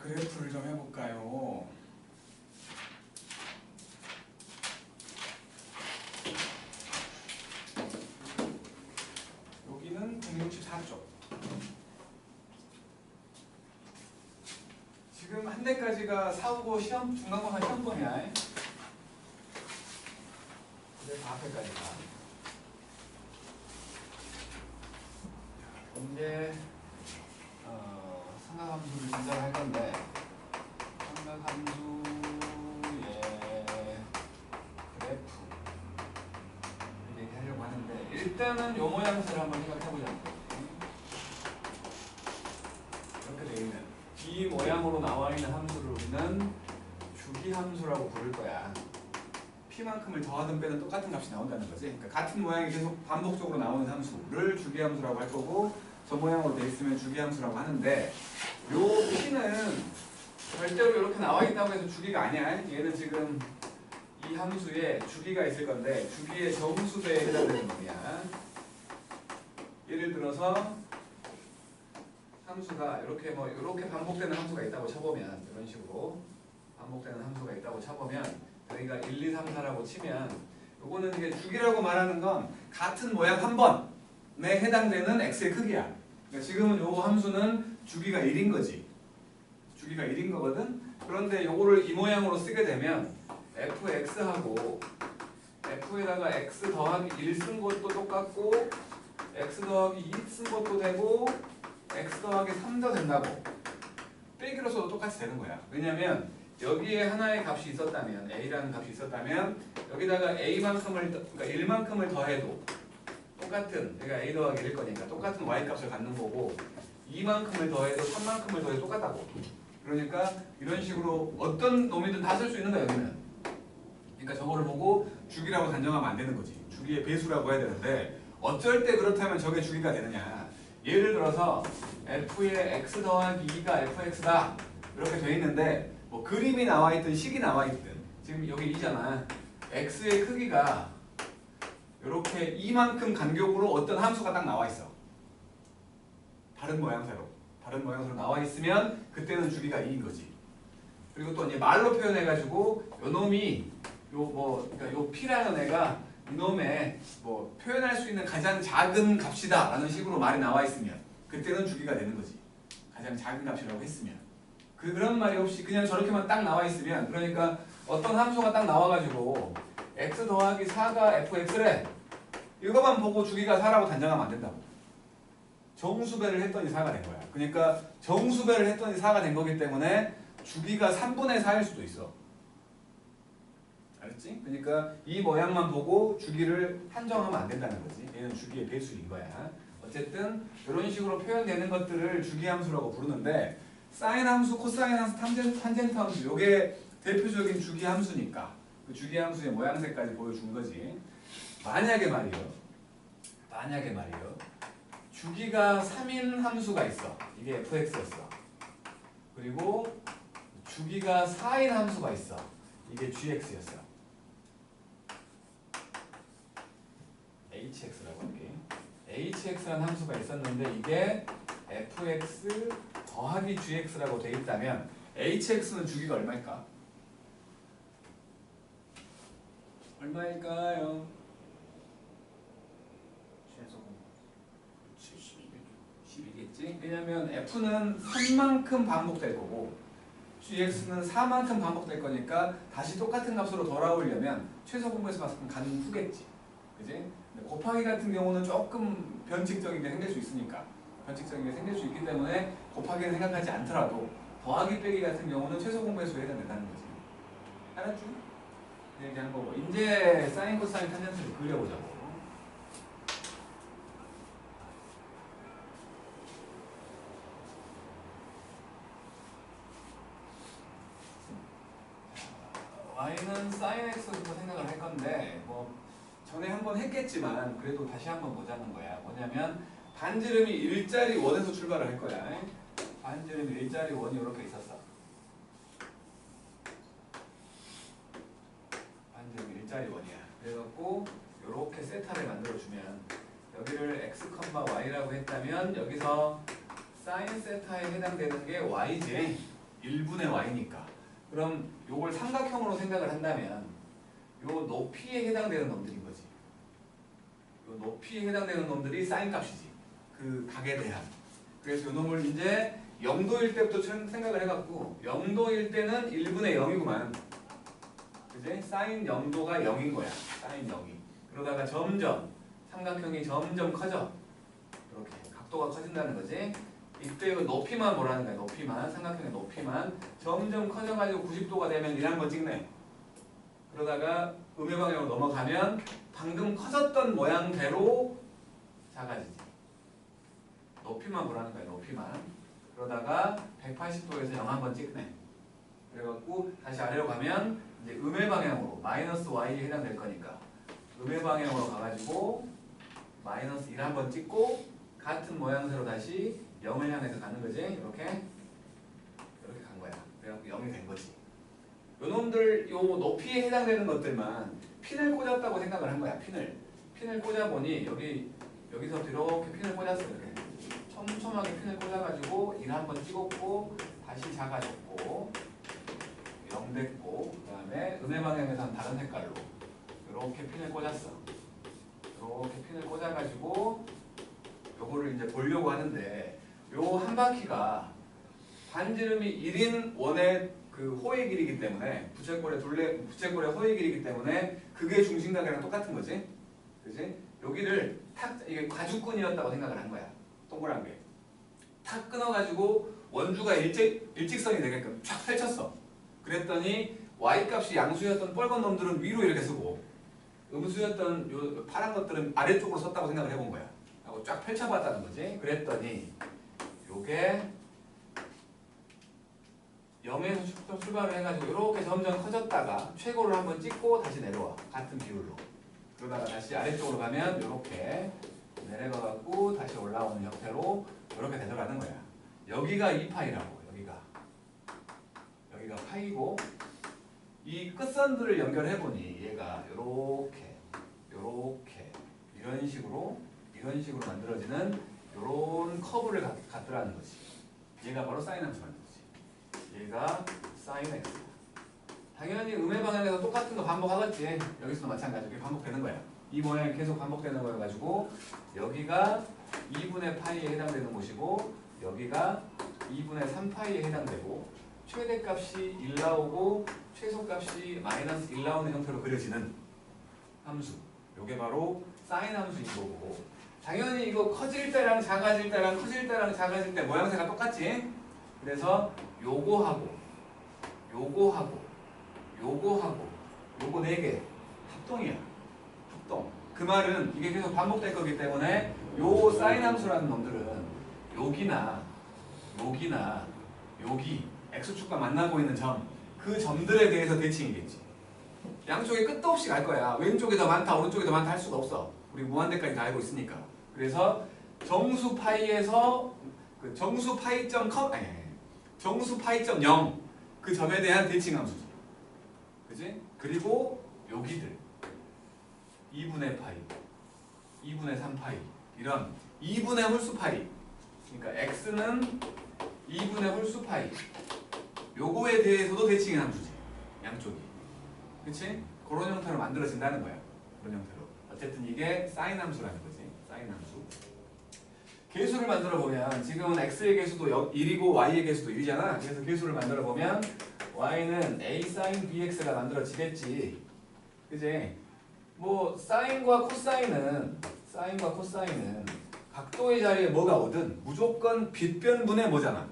그래프를 좀 해볼까요? 여기는 164쪽. 지금 한 대까지가 4, 5 시험, 중간고사 시험범위야. 그래서 앞에까지가. 이제 삼각함수를 진단을 할 건데, 삼각함수의 그래프 얘기하려고 하는데, 일단은 요 모양새를 한번 생각해보자고. 이렇게 되어 있는 이 모양으로 나와 있는 함수를 우리는 주기함수라고 부를 거야. p만큼을 더하든 빼든 똑같은 값이 나온다는 거지. 그러니까 같은 모양이 계속 반복적으로 나오는 함수를 주기함수라고 할 거고, 저 모양으로 되어 있으면 주기함수라고 하는데, 요 p는 절대로 이렇게 나와 있다고 해서 주기가 아니야. 얘는 지금 이 함수에 주기가 있을 건데, 주기의 정수배에 해당되는 놈이야. 예를 들어서 함수가 이렇게 이렇게 반복되는 함수가 있다고 쳐보면, 이런 식으로 반복되는 함수가 있다고 쳐보면, 여기가 1, 2, 3, 4라고 치면, 요거는 이게 주기라고 말하는 건 같은 모양 한 번에 해당되는 x의 크기야. 그러니까 지금은 요 함수는 주기가 1인 거지. 주기가 1인 거거든. 그런데 요거를 이 모양으로 쓰게 되면 fx하고 f에다가 x 더하기 1 쓴 것도 똑같고, x 더하기 2 쓴 것도 되고, x 더하기 3도 된다고. 빼기로 써도 똑같이 되는 거야. 왜냐면 여기에 하나의 값이 있었다면, a라는 값이 있었다면, 여기다가 a만큼을, 그러니까 1만큼을 더해도 똑같은, 여기가 a 더하기 1일 거니까 똑같은 y 값을 갖는 거고, 2만큼을 더해도 3만큼을 더해도 똑같다고. 그러니까 이런 식으로 어떤 놈이든 다 쓸 수 있는 거야, 여기는. 그러니까 저거를 보고 주기라고 단정하면 안 되는 거지. 주기의 배수라고 해야 되는데, 어쩔 때 그렇다면 저게 주기가 되느냐. 예를 들어서 f의 x 더하기 2가 fx다 이렇게 돼 있는데, 뭐 그림이 나와 있든 식이 나와 있든, 지금 여기 2잖아. x의 크기가 이렇게 이만큼 간격으로 어떤 함수가 딱 나와 있어. 다른 모양새로 나와 있으면 그때는 주기가 2인 거지. 그리고 또 이제 말로 표현해가지고 요 놈이 그러니까 요 p라는 애가 이놈의 표현할 수 있는 가장 작은 값이다 라는 식으로 말이 나와 있으면 그때는 주기가 되는 거지. 가장 작은 값이라고 했으면. 그런 말이 없이 그냥 저렇게만 딱 나와 있으면, 그러니까 어떤 함수가 딱 나와가지고 x 더하기 4가 fx래. 이거만 보고 주기가 4라고 단정하면 안 된다고. 정수배를 했더니 4가 된 거야. 그러니까 정수배를 했더니 4가 된 거기 때문에 주기가 3분의 4일 수도 있어. 알았지? 그러니까 이 모양만 보고 주기를 한정하면 안 된다는 거지. 얘는 주기의 배수인 거야. 어쨌든 이런 식으로 표현되는 것들을 주기함수라고 부르는데, 사인 함수, 코사인 함수, 탄젠트 함수, 요게 대표적인 주기함수니까 그 주기함수의 모양새까지 보여준 거지. 만약에 말이요, 주기가 3인 함수가 있어. 이게 fx였어. 그리고 주기가 4인 함수가 있어. 이게 gx였어. hx라고 할게. hx라는 함수가 있었는데 이게 fx 더하기 gx라고 돼 있다면, hx는 주기가 얼마일까? 얼마일까요? 12겠지? 왜냐면 f는 3만큼 반복될 거고 gx는 4만큼 반복될 거니까 다시 똑같은 값으로 돌아오려면 최소 공부에서 봤을 때 가는 후겠지. 그지? 곱하기 같은 경우는 조금 변칙적인 게 생길 수 있으니까, 변칙적인 게 생길 수 있기 때문에 곱하기는 생각하지 않더라도 더하기 빼기 같은 경우는 최소 공배수에 해당된다는 거지. 알았지? 네, 얘기하는 거고. 이제 사인, 코사인, 탄젠트를 그려보자고. y는 sin x로 생각을 할 건데, 전에 한번 했겠지만 그래도 다시 한번 보자는 거야. 뭐냐면 반지름이 일자리 원에서 출발을 할 거야. 반지름이 일자리 원이 이렇게 있었어. 반지름이 일자리 원이야. 그래갖고 이렇게 세타를 만들어주면 여기를 x, y라고 했다면 여기서 sin 세타에 해당되는 게 y지. 1분의 y니까. 그럼 요걸 삼각형으로 생각을 한다면 요 높이에 해당되는 놈들인 거지. 요 높이에 해당되는 놈들이 사인 값이지. 그 각에 대한. 그래서 요 놈을 이제 0도일 때부터 생각을 해갖고 0도일 때는 1분의 0이구만. 그지? 사인 0도가 0인 거야. 사인 0이. 그러다가 점점 삼각형이 점점 커져. 이렇게 각도가 커진다는 거지. 이때 높이만 뭐라는 거야. 높이만. 삼각형의 높이만 점점 커져가지고 90도가 되면 1 한번 찍네. 그러다가 음의 방향으로 넘어가면 방금 커졌던 모양대로 작아지지. 높이만 보라는 거야. 높이만. 그러다가 180도에서 0 한번 찍네. 그래갖고 다시 아래로 가면 이제 음의 방향으로 마이너스 y에 해당될 거니까 음의 방향으로 가가지고 마이너스 1 한번 찍고 같은 모양새로 다시 0을 향해서 가는 거지. 이렇게 간 거야. 그래갖고 0이 된 거지. 요놈들 요 높이에 해당되는 것들만 핀을 꽂았다고 생각을 한 거야. 핀을 꽂아보니 여기서부터 이렇게 핀을 꽂았어. 이렇게 촘촘하게 핀을 꽂아가지고 1 한번 찍었고 다시 작아졌고 0 됐고 그 다음에 음의 방향에서는 다른 색깔로 이렇게 핀을 꽂았어. 이렇게 핀을 꽂아가지고 요거를 이제 보려고 하는데 요 한 바퀴가 반지름이 1인 원의 그 호의 길이기 때문에 부채꼴의 호의 길이기 때문에 그게 중심각이랑 똑같은 거지. 그지? 여기를 탁 이게 가죽끈이었다고 생각을 한 거야. 동그란 게. 탁 끊어가지고 원주가 일직선이 되게끔 쫙 펼쳤어. 그랬더니 y값이 양수였던 빨간 놈들은 위로 이렇게 쓰고 음수였던 요 파란 것들은 아래쪽으로 섰다고 생각을 해본 거야. 하고 쫙 펼쳐봤다는 거지. 그랬더니 요게 0에서 출발을 해가지고 이렇게 점점 커졌다가 최고를 한번 찍고 다시 내려와. 같은 비율로. 그러다가 다시 아래쪽으로 가면 이렇게 내려가갖고 다시 올라오는 형태로 이렇게 되돌아가는 거야. 여기가 2파이라고. 여기가 파이고 이 끝선들을 연결해보니 얘가 이렇게 이런 식으로 만들어지는 이런 커브를 갖더라는 거지. 얘가 바로 사인 함수라는 거지. 얘가 사인 x. 당연히 음의 방향에서 똑같은 거 반복하겠지. 여기서도 마찬가지로 반복되는 거야. 이 모양이 계속 반복되는 거여가지고 여기가 2분의 파이에 해당되는 곳이고 여기가 2분의 3파이에 해당되고 최대값이 1 나오고 최소값이 마이너스 1 나오는 형태로 그려지는 함수. 요게 바로 사인 함수인 거고 당연히 이거 커질 때랑 작아질 때랑 커질 때랑 작아질 때 모양새가 똑같지. 그래서 요거 4개 합동이야. 합동. 그 말은 이게 계속 반복될 거기 때문에 요 사인 함수라는 놈들은 여기나 여기 x축과 만나고 있는 점, 그 점들에 대해서 대칭이겠지. 양쪽에 끝도 없이 갈 거야. 왼쪽이 더 많다, 오른쪽이 더 많다 할 수가 없어. 우리 무한대까지 다 알고 있으니까. 그래서 정수 파이에서 그 정수 파이점 0 그 점에 대한 대칭 함수지. 그지? 그리고 여기들 2분의 파이, 2분의 3파이 이런 2분의 홀수 파이. 그러니까 x는 2분의 홀수 파이. 요거에 대해서도 대칭의 함수지. 양쪽이. 그치? 그런 형태로 만들어진다는 거야. 그런 형태로. 어쨌든 이게 사인 함수라는 거지. 사인 함수. 계수를 만들어 보면 지금은 x의 계수도 1이고 y의 계수도 1이잖아. 그래서 계수를 만들어 보면 y는 a sin bx가 만들어지겠지. 그지? 뭐 사인과 코사인은 각도의 자리에 뭐가 오든 무조건 빗변분의 뭐잖아.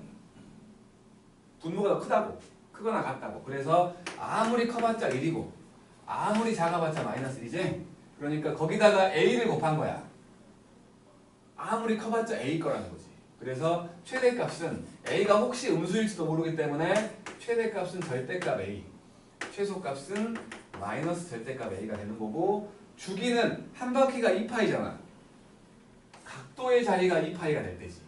분모가 더 크다고. 크거나 같다고. 그래서 아무리 커봤자 1이고 아무리 작아봤자 마이너스 1이지. 그러니까 거기다가 a를 곱한 거야. 아무리 커봤자 a 거라는 거지. 그래서 최대값은 a가 혹시 음수일지도 모르기 때문에 최대값은 절대값 a, 최소값은 마이너스 절대값 a가 되는 거고 주기는 한 바퀴가 2파이잖아. 각도의 자리가 2파이가 될 때지.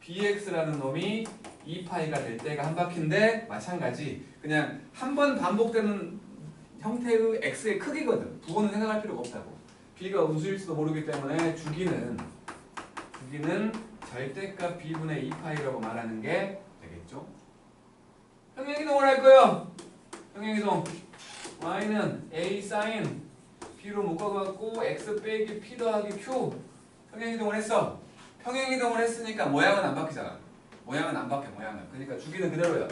bx라는 놈이 2파이가 될 때가 한 바퀴인데 마찬가지. 그냥 한 번 반복되는 형태의 x의 크기거든. 부호는 생각할 필요가 없다고. b가 음수일지도 모르기 때문에 주기는 절대값 b분의 2파이라고 말하는 게 되겠죠. 평행이동을 할 거예요. 평행이동. y는 a sin b로 묶어갖고 x 빼기 p 더하기 q 평행이동을 했어. 평행이동을 했으니까 모양은 안 바뀌잖아. 모양은 안 바뀌어. 모양은. 그러니까 주기는 그대로야.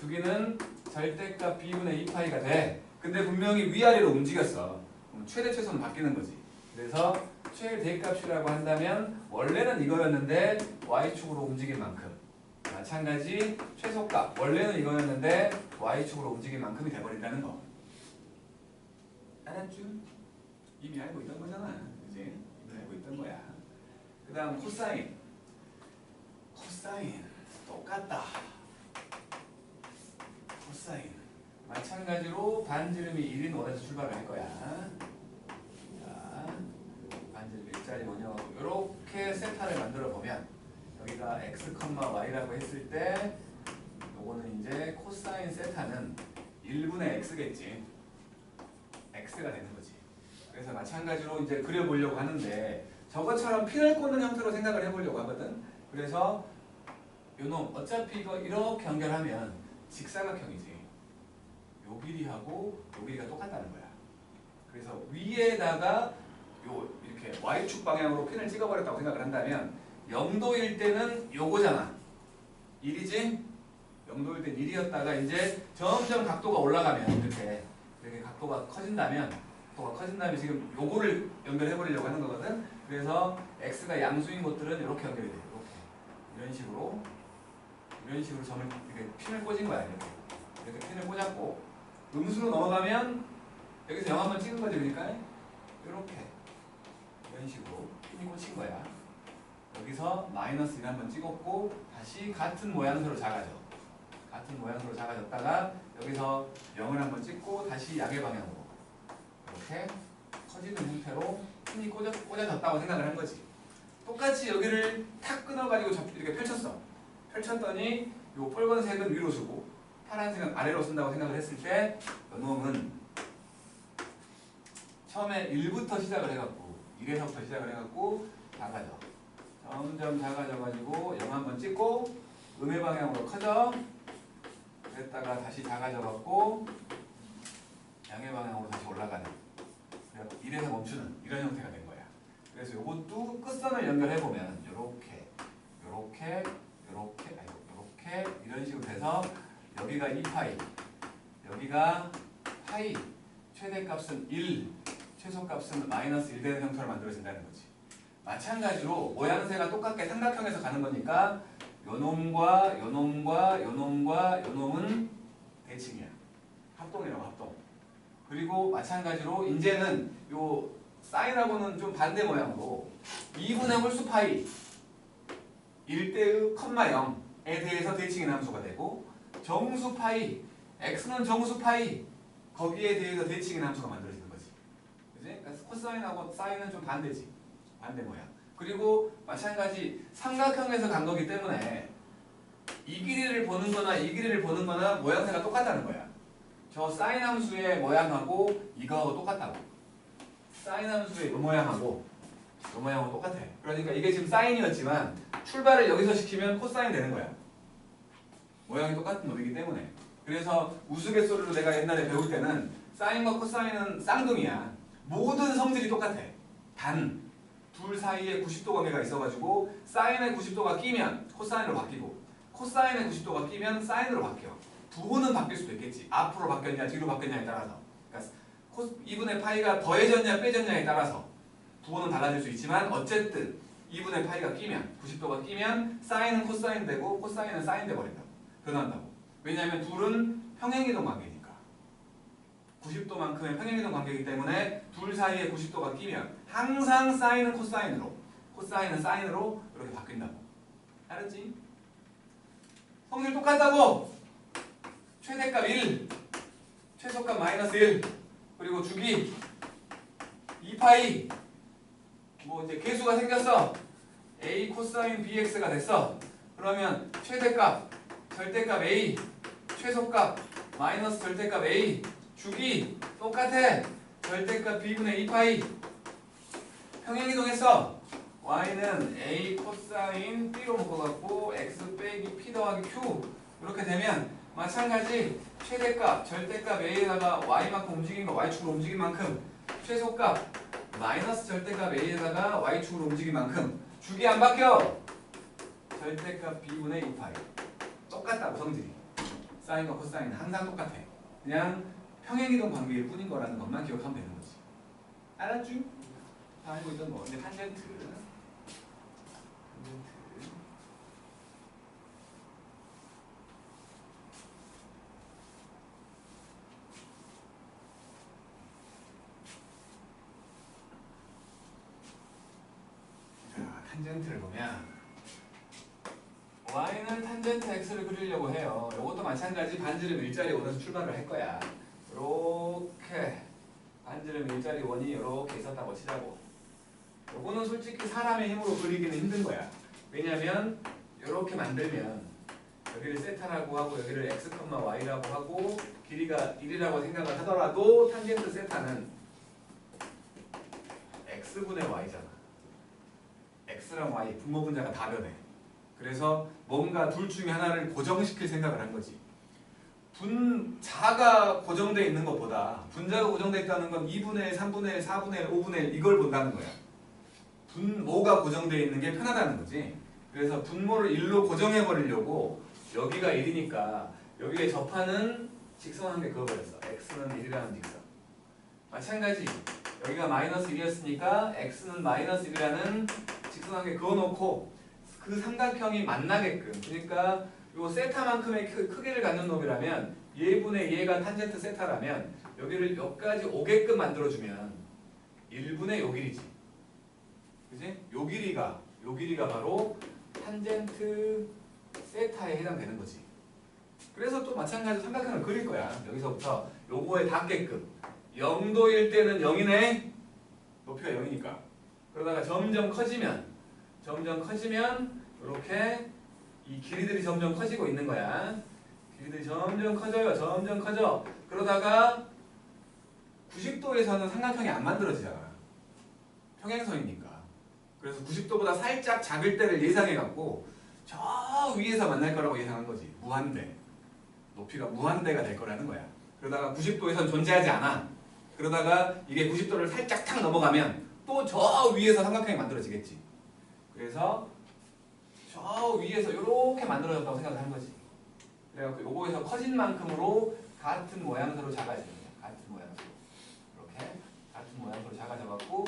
주기는 절대값 b분의 2파이가 돼. 근데 분명히 위아래로 움직였어. 그럼 최대 최소는 바뀌는 거지. 그래서 최대값이라고 한다면 원래는 이거였는데 y축으로 움직인 만큼, 마찬가지 최소값 원래는 이거였는데 y축으로 움직인 만큼이 돼버린다는 거. 알았죠? 이미 알고 있던 거잖아. 그지? 이미 알고 있던 거야. 그 다음 코사인. 코사인 똑같다. 코사인 마찬가지로 반지름이 1인 원에서 출발을 할 거야. 자, 반지름 1짜리 원형하고 이렇게 세타를 만들어 보면 여기가 x, y라고 했을 때 요거는 이제 코사인 세타는 1분의 x겠지. x가 되는 거지. 그래서 마찬가지로 이제 그려보려고 하는데 저것처럼 핀을 꽂는 형태로 생각을 해보려고 하거든. 그래서 요놈 어차피 이거 이렇게 연결하면 직사각형이지. 요 길이하고 요 길이가 똑같다는 거야. 그래서 위에다가 요 이렇게 y축 방향으로 핀을 찍어버렸다고 생각을 한다면 0도일 때는 요거잖아. 1이지? 0도일 땐 1이었다가 이제 점점 각도가 올라가면 이렇게 각도가 커진다면 지금 요거를 연결해 버리려고 하는 거거든. 그래서 x가 양수인 것들은 이렇게 연결이 돼. 이런 식으로 점을 이렇게 핀을 꽂은 거야. 이렇게 핀을 꽂았고 음수로 넘어가면 여기서 0 한번 찍은 거지. 그러니까 이렇게 이런 식으로 핀이 꽂힌 거야. 여기서 마이너스 1 한번 찍었고 다시 같은 모양새로 작아져. 같은 모양으로 작아졌다가 여기서 0을 한번 찍고 다시 약의 방향으로 이렇게 커지는 형태로 핀이 꽂아졌다고 생각을 한 거지. 똑같이 여기를 탁 끊어가지고 이렇게 펼쳤어. 펼쳤더니 요 빨간색은 위로 쓰고 파란색은 아래로 쓴다고 생각을 했을 때 이놈은 처음에 1부터 시작을 해갖고 1에서부터 시작을 해갖고 작아져. 점점 작아져가지고 0 한번 찍고 음의 방향으로 커져. 그랬다가 다시 작아져갖고 양의 방향으로 다시 올라가는 1에서 멈추는 이런 형태가 된 거야. 그래서 이것도 끝선을 연결해보면 요렇게 이런 식으로 돼서 여기가 2파이 여기가 파이 최대값은 1 최소값은 마이너스 1 되는 형태로 만들어진다는 거지. 마찬가지로 모양새가 똑같게 삼각형에서 가는 거니까 요놈과 요놈은 대칭이야. 합동이라고 합동. 그리고 마찬가지로 이제는 요 사인하고는 좀 반대 모양으로 2분의 홀수 파이 1대의 컴마 0에 대해서 대칭인 함수가 되고 정수 파이 x는 정수 파이 거기에 대해서 대칭인 함수가 만들어지는 거지. 그지? 그래서 코사인하고 사인은 좀 반대지. 반대 모양. 그리고 마찬가지 삼각형에서 간 거기 때문에 이 길이를 보는 거나 이 길이를 보는 거나 모양새가 똑같다는 거야. 저 사인 함수의 모양하고 이거하고 똑같다고. 사인 함수의 이 모양하고 이 모양하고 똑같아. 그러니까 이게 지금 사인이었지만 출발을 여기서 시키면 코사인 되는 거야. 모양이 똑같은 놈이기 때문에. 그래서 우스갯소리로 내가 옛날에 배울 때는 사인과 코사인은 쌍둥이야. 모든 성질이 똑같아. 단 둘 사이에 90도 관계가 있어가지고 사인의 90도가 끼면 코사인으로 바뀌고 코사인의 90도가 끼면 사인으로 바뀌어. 부호는 바뀔 수도 있겠지. 앞으로 바뀌었냐 뒤로 바뀌었냐에 따라서. 그러니까 2분의 파이가 더해졌냐 빼졌냐에 따라서 부호는 달라질 수 있지만 어쨌든 2분의 파이가 끼면 90도가 끼면 사인은 코사인 되고 코사인은 사인 돼버린다고. 변한다고. 왜냐하면 둘은 평행이동 관계니까. 90도만큼의 평행이동 관계이기 때문에 둘 사이에 90도가 끼면 항상 사인은 코사인으로 코사인은 사인으로 이렇게 바뀐다고. 알았지? 성질 똑같다고. 최대값 1 최소값 마이너스 1 그리고 주기 2파이 뭐 이제 계수가 생겼어. a 코사인 bx가 됐어. 그러면 최대값 절대값 a 최소값 마이너스 절대값 a 주기 똑같아. 절대값 b분의 2파이 평행이동했어. y는 a 코사인 b로 묶어갖고 x 빼기 p 더하기 q 이렇게 되면 마찬가지 최대값, 절대값 a에다가 y만큼 움직인 거 y축으로 움직인 만큼 최소값 마이너스 절대값 a에다가 y축으로 움직인 만큼 주기 안 바뀌어. 절대값 b분의 2파이 똑같다고 성질이. 사인과 코사인은 항상 똑같아. 그냥 평행이동 관계일 뿐인 거라는 것만 기억하면 되는 거지. 알았죠? 다 알고 있던 거. 근데 탄젠트. 탄젠트를 보면 y는 탄젠트 x를 그리려고 해요. 이것도 마찬가지 반지름 일자리 원에서 출발을 할 거야. 이렇게 반지름 일자리 원이 이렇게 있었다고 치자고. 요거는 솔직히 사람의 힘으로 그리기는 힘든 거야. 왜냐면 이렇게 만들면 여기를 세타라고 하고 여기를 x, y라고 하고 길이가 1이라고 생각을 하더라도 탄젠트 세타는 x분의 y잖아. x랑 y 분모분자가 다 변해. 그래서 뭔가 둘 중에 하나를 고정시킬 생각을 한 거지. 분자가 고정되어 있는 것보다 분자가 고정되어 있다는 건 2분의 1, 3분의 1, 4분의 1, 5분의 1 이걸 본다는 거야. 분모가 고정되어 있는 게 편하다는 거지. 그래서 분모를 1로 고정해 버리려고 여기가 1이니까 여기에 접하는 직선 한 개 그어버렸어. x는 1이라는 직선. 마찬가지 여기가 마이너스 1이었으니까 x는 마이너스 1이라는 직선 한 개 그어놓고 그 삼각형이 만나게끔, 그러니까 요 세타만큼의 크기를 갖는 놈이라면 얘분의 얘가 탄젠트 세타라면 여기를 여기까지 오게끔 만들어주면 1분의 요 길이지. 그지? 요 길이가 바로 탄젠트 세타에 해당되는 거지. 그래서 또 마찬가지로 삼각형을 그릴 거야. 여기서부터 요거에 닿게끔. 0도일 때는 0이네. 높이가 0이니까. 그러다가 점점 커지면 이렇게 이 길이들이 점점 커지고 있는 거야. 길이들이 점점 커져요. 점점 커져. 그러다가 90도에서는 삼각형이 안 만들어지잖아. 평행선이니까. 그래서 90도보다 살짝 작을 때를 예상해갖고 저 위에서 만날 거라고 예상한 거지. 무한대. 높이가 무한대가 될 거라는 거야. 그러다가 90도에선 존재하지 않아. 그러다가 이게 90도를 살짝 탁 넘어가면 또 저 위에서 삼각형이 만들어지겠지. 그래서 저 위에서 이렇게 만들어졌다고 생각을 한 거지. 그래갖고 요거에서 커진 만큼으로 같은 모양새로 작아지는 거야. 같은 모양새로. 이렇게 같은 모양새로 작아져갖고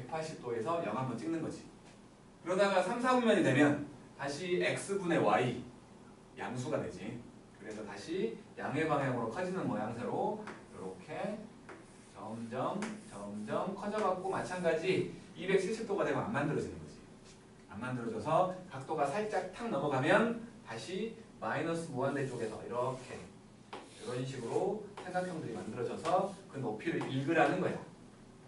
180도에서 0 한번 찍는 거지. 그러다가 3, 4분면이 되면 다시 x분의 y 양수가 되지. 그래서 다시 양의 방향으로 커지는 모양새로 이렇게 점점 커져갖고 마찬가지 270도가 되면 안 만들어지는 거지. 안 만들어져서 각도가 살짝 탁 넘어가면 다시 마이너스 무한대 쪽에서 이렇게 이런 식으로 삼각형들이 만들어져서 그 높이를 읽으라는 거야.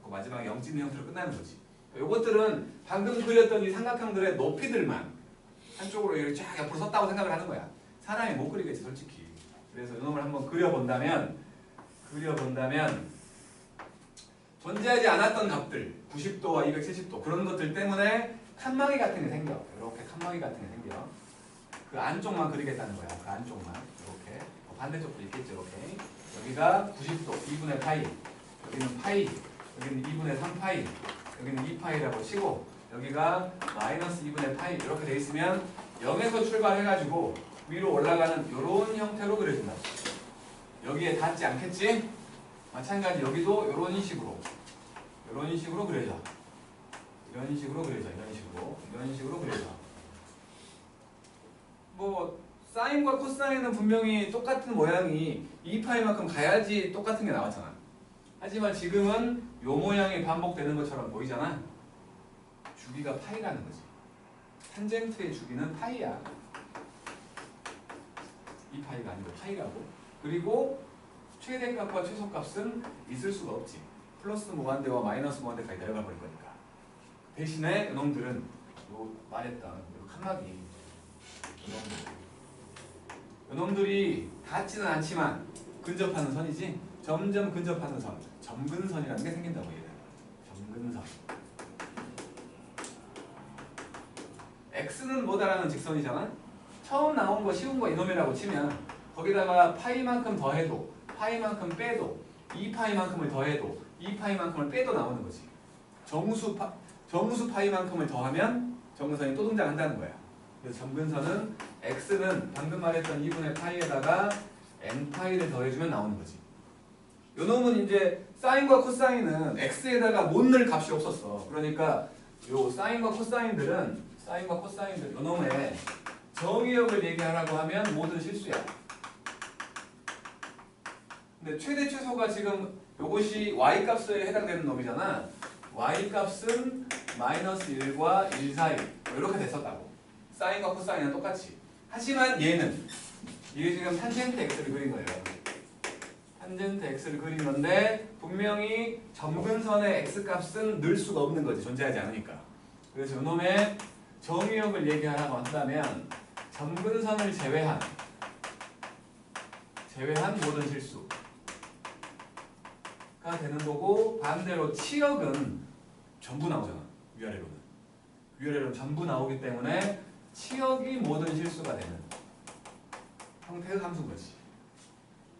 그 마지막에 영진 형태로 끝나는 거지. 요것들은 방금 그렸던 이 삼각형들의 높이들만 한쪽으로 이렇게 쫙 옆으로 섰다고 생각을 하는 거야. 사람이 못 그리겠지 솔직히. 그래서 이놈을 한번 그려본다면 존재하지 않았던 값들 90도와 270도 그런 것들 때문에 칸막이 같은 게 생겨. 이렇게 칸막이 같은 게 생겨. 그 안쪽만 그리겠다는 거야. 그 안쪽만 이렇게. 반대쪽도 있겠죠. 이렇게. 여기가 90도 2분의 파이, 여기는 파이, 여기는 2분의 3파이, 여기는 2파이라고 치고 여기가 마이너스 2분의 파이 이렇게 돼 있으면 0에서 출발해가지고 위로 올라가는 이런 형태로 그려준다. 여기에 닿지 않겠지? 마찬가지 여기도 이런 식으로 그려져. 이런 식으로 그려져. 뭐 사인과 코사인은 분명히 똑같은 모양이 2파이만큼 가야지 똑같은 게 나왔잖아. 하지만 지금은 요 모양이 반복되는 것처럼 보이잖아. 주기가 파이라는 거지. 탄젠트의 주기는 파이야. 2파이가 아니고 파이라고. 그리고 최대값과 최소값은 있을 수가 없지. 플러스 무한대와 마이너스 무한대까지 내려가 버릴 거니까. 대신에 이놈들은 요 말했던 요 칸막이 이놈들이 닿지는 않지만 근접하는 선이지. 점점 근접하는 선, 점근선이라는 게 생긴다고 얘기해요. 점근선. x는 뭐다라는 직선이잖아. 처음 나온 거 쉬운 거 이놈이라고 치면 거기다가 파이만큼 더해도 파이만큼 빼도 2파이만큼을 더해도 2파이만큼을 빼도 나오는 거지. 정수 파이만큼을 더하면 정근선이 또 등장한다는 거야. 그래서 정근선은 x는 방금 말했던 2분의 파이에다가 n파이를 더해주면 나오는 거지. 요 놈은 이제 사인과 코사인은 x에다가 못 넣을 값이 없었어. 그러니까 요 사인과 코사인들 요 놈의 정의역을 얘기하라고 하면 모든 실수야. 근데 최대 최소가 지금 요것이 y 값에 해당되는 놈이잖아. y 값은 마이너스 1과 1 사이 이렇게 됐었다고. 사인과 코사인은 똑같이. 하지만 이게 지금 탄젠트 x를 그린 거예요. 탄젠트 x를 그린 건데 분명히 점근선의 x 값은 늘 수가 없는 거지. 존재하지 않으니까. 그래서 이놈의 정의역을 얘기하라고 한다면 점근선을 제외한 모든 실수가 되는 거고, 반대로 치역은 전부 나오잖아. 위아래로는 전부 나오기 때문에 치역이 모든 실수가 되는 형태의 함수인 거지.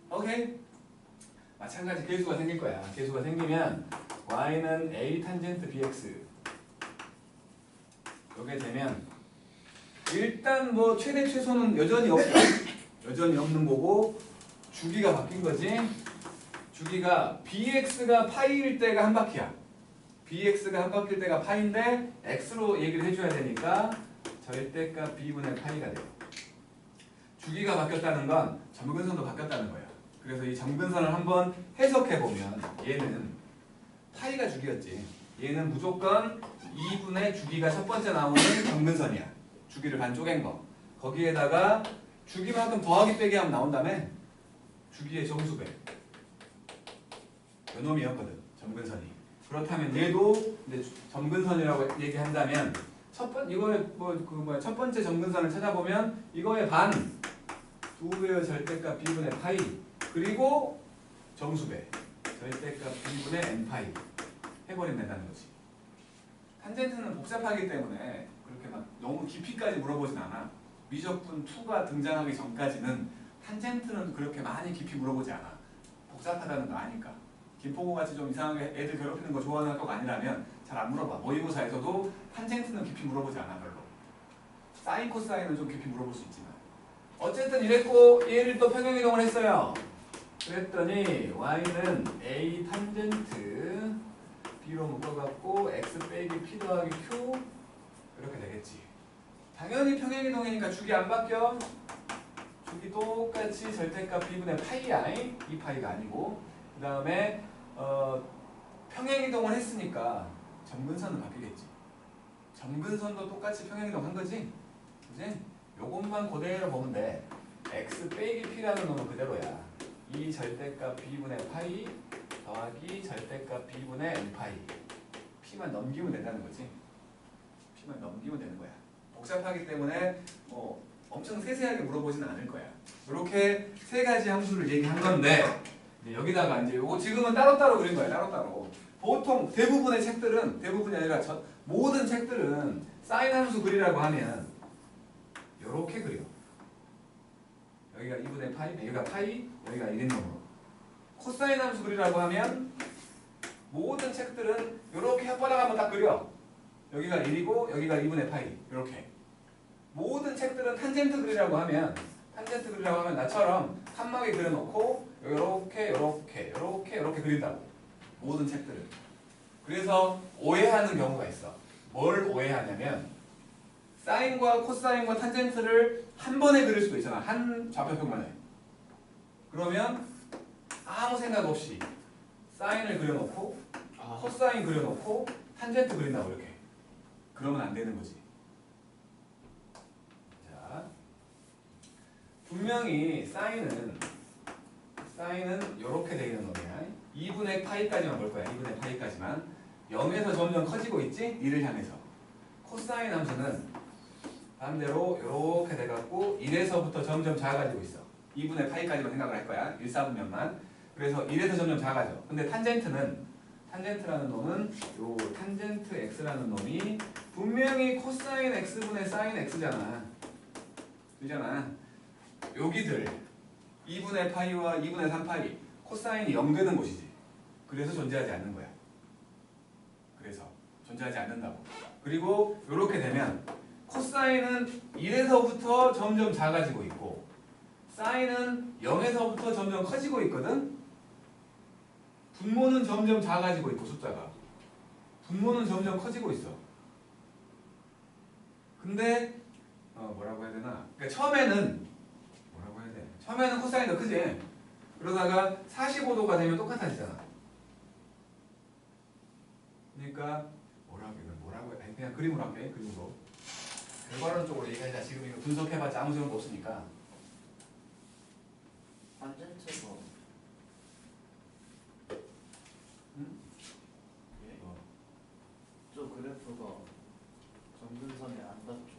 오케이? 마찬가지 계수가 생길 거야. 계수가 생기면 y는 a 탄젠트 bx 이게 되면 일단 뭐 최대 최소는 여전히 없는 거고, 주기가 바뀐 거지. 주기가 bx가 파이일 때가 한 바퀴야. bx가 한 바퀴일 때가 파인데 x로 얘기를 해줘야 되니까 절대값 b분의 파이가 돼요. 주기가 바뀌었다는 건 점근선도 바뀌었다는 거야. 그래서 이 점근선을 한번 해석해보면 얘는 파이가 주기였지. 얘는 무조건 2분의 주기가 첫 번째 나오는 점근선이야. 주기를 반 쪼갠 거. 거기에다가 주기만큼 더하기 빼기 하면 나온다며. 주기의 정수배. 요놈이었거든. 점근선이. 그렇다면 얘도 이제 점근선이라고 얘기한다면 첫 번째 점근선을 찾아보면 이거의 반 2배의 절대값 b분의 파이 그리고 정수배 절대값 b분의 n파이 해버리면 된다는 거지. 탄젠트는 복잡하기 때문에 그렇게 막 너무 깊이까지 물어보진 않아. 미적분 2가 등장하기 전까지는 탄젠트는 그렇게 많이 깊이 물어보지 않아. 복잡하다는 거 아니까. 김포고같이 좀 이상하게 애들 괴롭히는 거 좋아하는 학교가 아니라면 잘 안 물어봐. 모의고사에서도 탄젠트는 깊이 물어보지 않아. 별로. 사인 코사인은 좀 깊이 물어볼 수 있지만 어쨌든 이랬고 얘를 또 평행이동을 했어요. 그랬더니 y는 a 탄젠트 b로 묶어갖고 x 빼기 p 더하기 q 이렇게 되겠지. 당연히 평행이동이니까 주기 안 바뀌어. 주기 똑같이 절대값 b분의 파이야. 이 파이가 아니고. 그 다음에 평행이동을 했으니까 점근선은 바뀌겠지. 점근선도 똑같이 평행이동 한 거지. 그지? 요것만 그대로 보면 돼. x 빼기 p라는 놈은 그대로야. 이 절대값 b분의 파이 더하기 절대값 b분의 n파이. p만 넘기면 된다는 거지. p만 넘기면 되는 거야. 복잡하기 때문에 뭐 엄청 세세하게 물어보지는 않을 거야. 이렇게 세 가지 함수를 얘기한 건데 여기다가 이제 요거 지금은 따로따로 그린 거야. 따로따로. 보통 대부분이 아니라 모든 책들은 사인 함수 그리라고 하면 요렇게 그려. 여기가 2분의 파이, 여기가 파이, 여기가 1인 놈으로. 코사인 함수 그리라고 하면 모든 책들은 요렇게 혓바닥 한번 딱 그려. 여기가 1이고 여기가 2분의 파이. 이렇게. 모든 책들은 탄젠트 그리라고 하면 나처럼 칸막이 그려놓고 요렇게 그린다고. 모든 책들은. 그래서 오해하는 경우가 있어. 뭘 오해하냐면 사인과 코사인과 탄젠트를 한 번에 그릴 수도 있잖아. 한 좌표평면에. 그러면 아무 생각 없이 사인을 그려놓고 코사인 그려놓고 탄젠트 그린다고 이렇게. 그러면 안 되는 거지. 자, 분명히 사인은 이렇게 되어 있는 놈이야. 2분의 파이까지만 볼 거야. 2분의 파이까지만. 0에서 점점 커지고 있지? 1을 향해서. 코사인 함수는 반대로 이렇게 돼갖고 1에서부터 점점 작아지고 있어. 2분의 파이까지만 생각을 할 거야. 1, 4분면만. 그래서 1에서 점점 작아져. 근데 탄젠트라는 놈은 요 탄젠트 x라는 놈이 분명히 코사인 x분의 사인 x잖아. 그잖아. 여기들 2분의 파이와 2분의 3파이 코사인이 0 되는 곳이지. 그래서 존재하지 않는 거야. 그래서 존재하지 않는다고. 그리고 이렇게 되면 코사인은 1에서부터 점점 작아지고 있고 사인은 0에서부터 점점 커지고 있거든. 분모는 점점 작아지고 있고 숫자가 분모는 점점 커지고 있어. 근데 뭐라고 해야 되나? 그러니까 처음에는 뭐라고 해야 돼? 처음에는 코사인이 더 크지. 그러다가 45도가 되면 똑같아지잖아. 그러니까 뭐라고 해? 그냥 그림으로 할게. 그림으로. 결과론적으로 얘기하자. 지금 이거 분석해봤자 아무 소용도 없으니까. 탄젠트가 응? 예? 저 그래프가 점근선에 안 닿죠.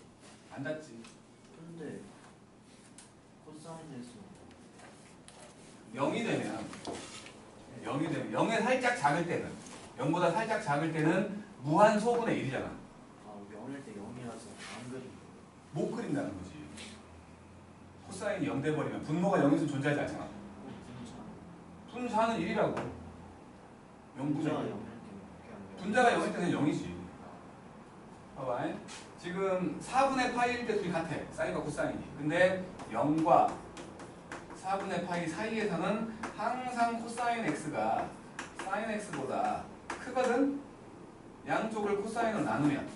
안 닿지. 근데 코사인에서 0이 되면 0에 살짝 작을 때는 0보다 살짝 작을 때는 무한 소분의 1이잖아. 아 0일 때 0이라서 안 그린 거예요. 못 그린다는 거지. 코사인이 0 돼버리면 분모가 0에서 존재하지 않잖아. 분자는 1이라고. 0분의 분자가 1. 0일 때 분자가 0일 때는 0이지. 봐봐. 지금 4분의 파이일 때 둘이 같아. 사인과 코사인이. 근데 0과 4분의 파이 사이에서는 항상 코사인 x가 사인 x보다 크거든? 양쪽을 코사인으로 나누면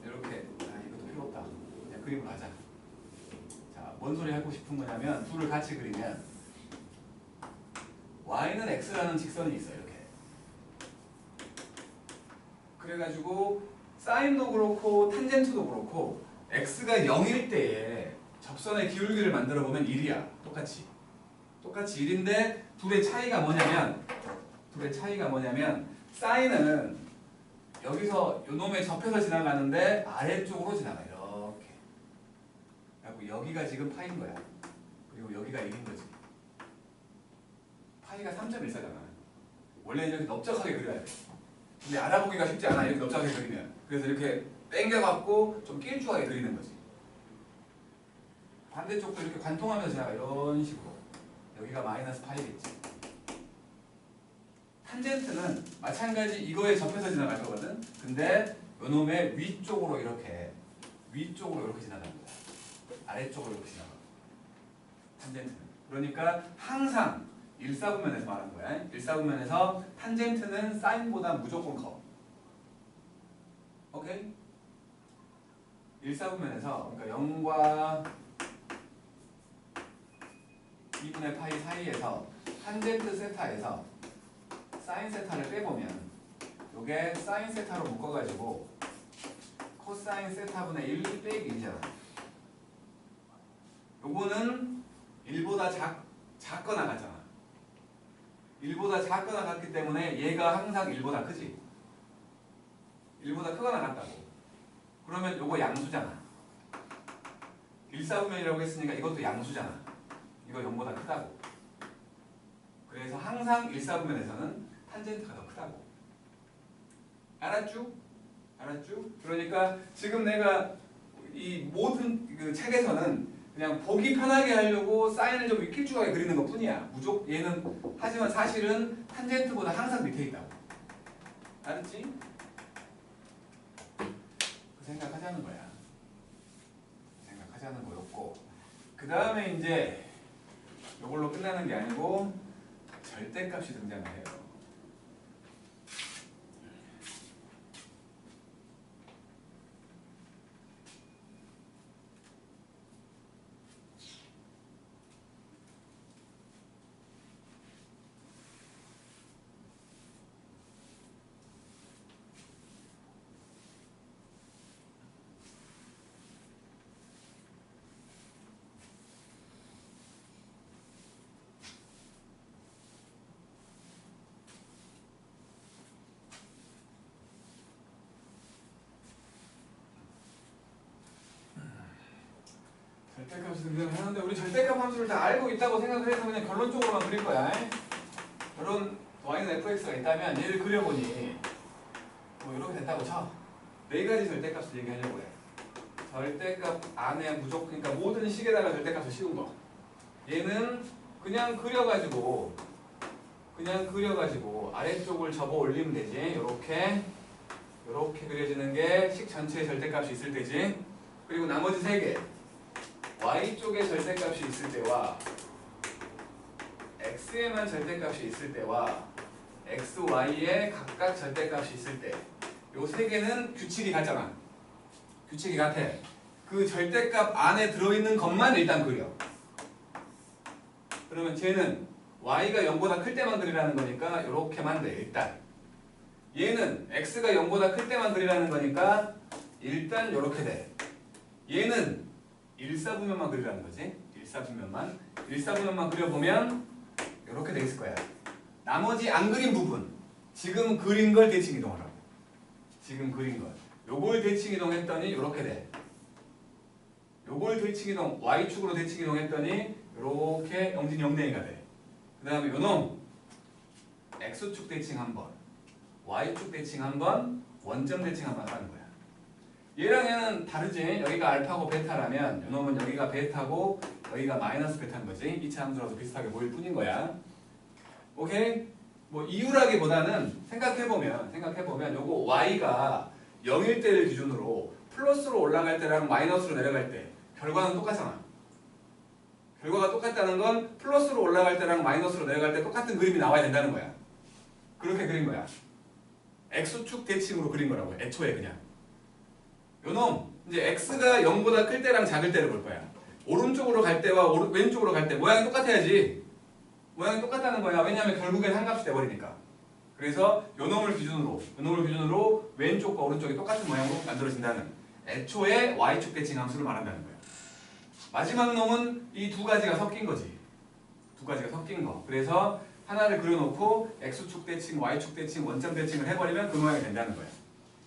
이렇게. 이것도 필요 없다. 그냥 그림으로 하자. 자, 뭔 소리 하고 싶은 거냐면 둘을 같이 그리면 y는 x라는 직선이 있어. 이렇게. 그래가지고 사인도 그렇고 탄젠트도 그렇고 x가 0일 때에 접선의 기울기를 만들어 보면 1이야. 똑같이 1인데 둘의 차이가 뭐냐면 사인은 여기서 요놈에 접해서 지나가는데 아래쪽으로 지나가. 이렇게. 그리고 여기가 지금 파인 거야. 그리고 여기가 1인 거지. 파이가 3.14잖아. 원래 이렇게 넓적하게 그려야 돼. 근데 알아보기가 쉽지 않아. 이렇게 넓적하게 그리면. 그래서 이렇게 당겨갖고 좀 길쭉하게 그리는 거지. 반대쪽도 이렇게 관통하면서 지나가. 이런 식으로. 여기가 마이너스 파이겠지. 탄젠트는 마찬가지 이거에 접해서 지나갈 거거든. 근데 요놈의 위쪽으로 이렇게 지나가는 거야. 아래쪽으로 이렇게 지나가. 탄젠트는. 그러니까 항상 일사분면에서 말하는 거야. 일사분면에서 탄젠트는 사인보다 무조건 커. 오케이? 일사분면에서 그러니까 0과 2분의 파이 사이에서 탄젠트 세타에서 사인 세타를 빼보면 요게 사인 세타로 묶어가지고 코사인 세타분의 1 빼기 1이잖아. 요거는 1보다 작거나 같잖아. 1보다 작거나 같기 때문에 얘가 항상 1보다 크지. 1보다 크거나 같다고. 그러면 요거 양수잖아. 일사분면이라고 했으니까 이것도 양수잖아. 이거 0보다 크다고. 그래서 항상 일사분면에서는 탄젠트가 더 크다고. 알았죠? 그러니까 지금 내가 이 모든 그 책에서는 그냥 보기 편하게 하려고 사인을 좀 길쭉하게 그리는 것 뿐이야. 얘는 하지만 사실은 탄젠트보다 항상 밑에 있다고. 알았지? 그 생각하자는 거야. 생각하자는 거였고, 그 다음에 이제 이걸로 끝나는 게 아니고 절대값이 등장을 해요. 절대값이 등장을 하는데 우리 절대값 함수를 다 알고 있다고 생각을 해서 그냥 결론적으로만 그릴 거야. 이런 y는 fx가 있다면 얘를 그려보니 뭐 이렇게 된다고 쳐. 네 가지 절대값을 얘기하려고 해. 절대값 안에 무조건, 그러니까 모든 식에다가 절대값을 씌운 거. 얘는 그냥 그려가지고 아래쪽을 접어 올리면 되지. 요렇게 그려지는 게 식 전체의 절대값이 있을 때지. 그리고 나머지 세 개 y쪽에 절대값이 있을 때와 x에만 절대값이 있을 때와 x, y에 각각 절대값이 있을 때 요 세 개는 규칙이 같잖아. 규칙이 같아. 그 절대값 안에 들어있는 것만 일단 그려. 그러면 쟤는 y가 0보다 클 때만 그리라는 거니까 이렇게만 돼. 일단 얘는 x가 0보다 클 때만 그리라는 거니까 일단 이렇게 돼. 얘는 일사분면만 그리라는 거지. 일사분면만 그려보면 이렇게 돼 있을 거야. 나머지 안 그린 부분 지금 그린 걸 대칭 이동하라고. 지금 그린 걸 요걸 대칭 이동했더니 이렇게 돼. 요걸 대칭 이동 y축으로 대칭 이동했더니 이렇게 0진 0내기가 돼. 그 다음에 요놈 x축 대칭 한번 y축 대칭 한번 원점 대칭 한번 하는 거야. 얘랑 얘는 다르지. 여기가 알파고 베타라면 요놈은 여기가 베타고 여기가 마이너스 베타인 거지. 2차 함수라서 비슷하게 보일 뿐인 거야. 오케이? 뭐 이유라기보다는 생각해보면 요거 y가 0일 때를 기준으로 플러스로 올라갈 때랑 마이너스로 내려갈 때 결과는 똑같잖아. 결과가 똑같다는 건 플러스로 올라갈 때랑 마이너스로 내려갈 때 똑같은 그림이 나와야 된다는 거야. 그렇게 그린 거야. x축 대칭으로 그린 거라고. 애초에 그냥. 요놈 이제 x가 0보다 클 때랑 작을 때를 볼 거야. 오른쪽으로 갈 때와 왼쪽으로 갈 때 모양이 똑같아야지. 모양이 똑같다는 거야. 왜냐하면 결국엔 한 값이 돼버리니까. 그래서 요놈을 기준으로 왼쪽과 오른쪽이 똑같은 모양으로 만들어진다는 애초에 y축 대칭 함수를 말한다는 거야. 마지막 놈은 이 두 가지가 섞인 거지. 두 가지가 섞인 거. 그래서 하나를 그려놓고 x축 대칭, y축 대칭, 원점 대칭을 해버리면 그 모양이 된다는 거야.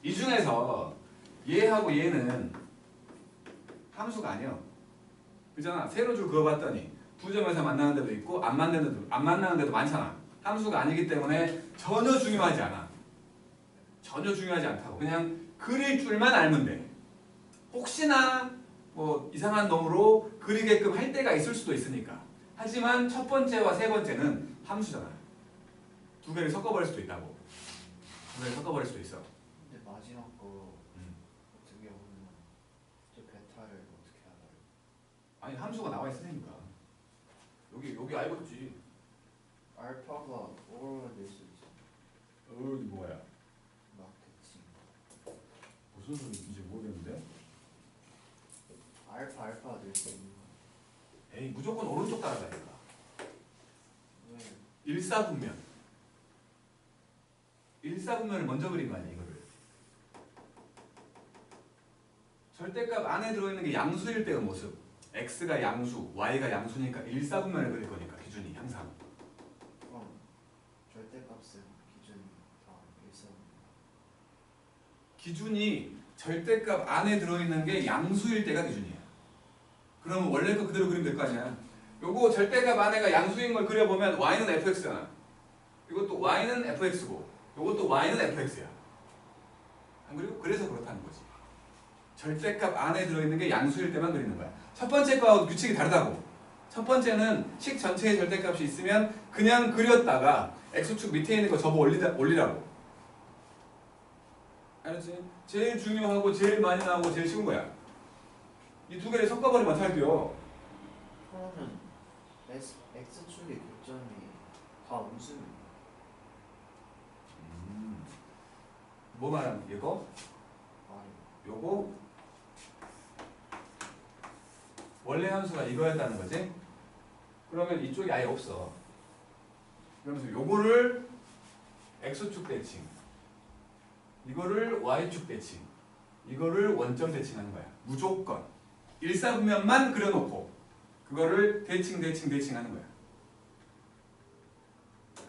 이 중에서 얘하고 얘는 함수가 아니야. 그잖아. 세로 줄 그어봤더니 두 점에서 만나는 데도 있고 안 만나는 데도 많잖아. 함수가 아니기 때문에 전혀 중요하지 않아. 전혀 중요하지 않다고. 그냥 그릴 줄만 알면 돼. 혹시나 뭐 이상한 놈으로 그리게끔 할 때가 있을 수도 있으니까. 하지만 첫 번째와 세 번째는 함수잖아. 두 개를 섞어버릴 수도 있다고. 두 개를 섞어버릴 수도 있어. 근데 마지막 거 어떻게 보면 저 베타를 어떻게 알아요? 아니 함수가 나와 있으니까. 여기 알고 있지. 알파가 오로라 될 수 있죠. 이게 뭐야? 막 대칭. 무슨 소리인지 모르겠는데. 알파가 될 수 있는 거. 에이 무조건 오른쪽 따라가니까. 왜? 일사분면을 먼저 그린 거 아니야 이거를. 절대값 안에 들어있는 게 양수일 때의 모습. x가 양수, y가 양수니까 일사분면을 그릴 거니까 기준이 항상. 그럼 절대값은 기준이 다 일사분. 기준이 절대값 안에 들어있는 게 양수일 때가 기준이야. 그러면 원래 거 그대로 그리면 될 거 아니야. 요거 절대값 안에가 양수인 걸 그려보면 y는 fx잖아. 이것도 y는 fx고 요것도 y는 fx야. 안 그리고 그래서 그렇다는 거지. 절대값 안에 들어있는 게 양수일 때만 그리는 거야. 첫 번째 거하고 규칙이 다르다고. 첫 번째는 식 전체의 절대값이 있으면 그냥 그렸다가 x축 밑에 있는 거 접어 올리라고. 알았지? 제일 중요하고 제일 많이 나오고 제일 쉬운 거야. 이 두 개를 섞어버리면 어떻게 할게요? 그러면 x축의 교점이 다 음수입니다. 뭐 말하는 이거? 아니. 요거 원래 함수가 이거였다는 거지? 그러면 이쪽이 아예 없어. 그러면서 요거를 x축 대칭, 이거를 y축 대칭, 이거를 원점 대칭하는 거야. 무조건 일사분면만 그려놓고 그거를 대칭하는 거야.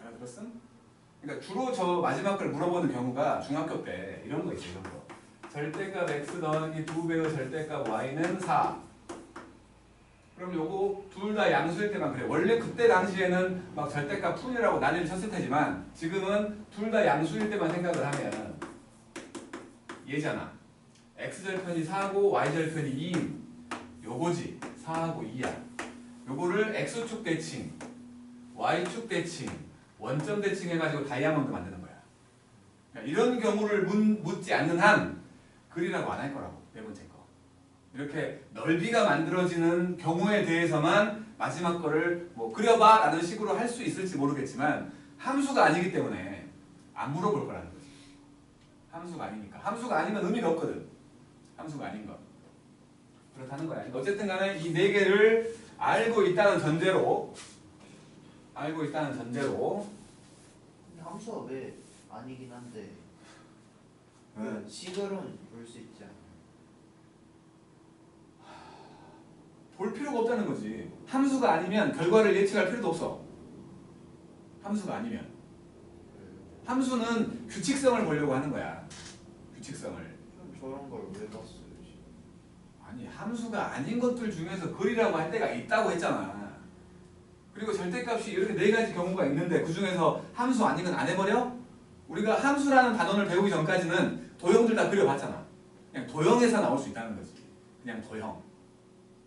알아들었어? 그러니까 주로 저 마지막 걸 물어보는 경우가 중학교 때 이런 거 있어요. 이런 거. 절대값 x 더하기 2배의 절대값 y는 4. 그럼 요거 둘 다 양수일 때만 그래. 원래 그때 당시에는 막 절대값 풀이라고 난리를 쳤을 테지만 지금은 둘 다 양수일 때만 생각을 하면 얘잖아. x절편이 4고 y절편이 2인 요거지. 4하고 2야. 요거를 x축 대칭, y축 대칭, 원점 대칭 해가지고 다이아몬드 만드는 거야. 그러니까 이런 경우를 묻지 않는 한 그리라고 안 할 거라고. 네 번째 거. 이렇게 넓이가 만들어지는 경우에 대해서만 마지막 거를 뭐 그려봐 라는 식으로 할 수 있을지 모르겠지만 함수가 아니기 때문에 안 물어볼 거라는 거지. 함수가 아니니까. 함수가 아니면 의미가 없거든. 함수가 아닌 거. 그렇다는 거야. 어쨌든 간에 이 네 개를 알고 있다는 전제로 근데 함수가 왜 아니긴 한데 식으로는 볼 수 있지 않아요? 볼 필요가 없다는 거지. 함수가 아니면 결과를 예측할 필요도 없어. 함수가 아니면. 함수는 규칙성을 보려고 하는 거야. 규칙성을. 저런 걸 왜 봤어요 지금? 아니 함수가 아닌 것들 중에서 그리라고 할 때가 있다고 했잖아. 그리고 절대값이 이렇게 네 가지 경우가 있는데 그 중에서 함수 아닌 건 안 해버려? 우리가 함수라는 단원을 배우기 전까지는 도형들 다 그려봤잖아. 그냥 도형에서 나올 수 있다는 거지. 그냥 도형.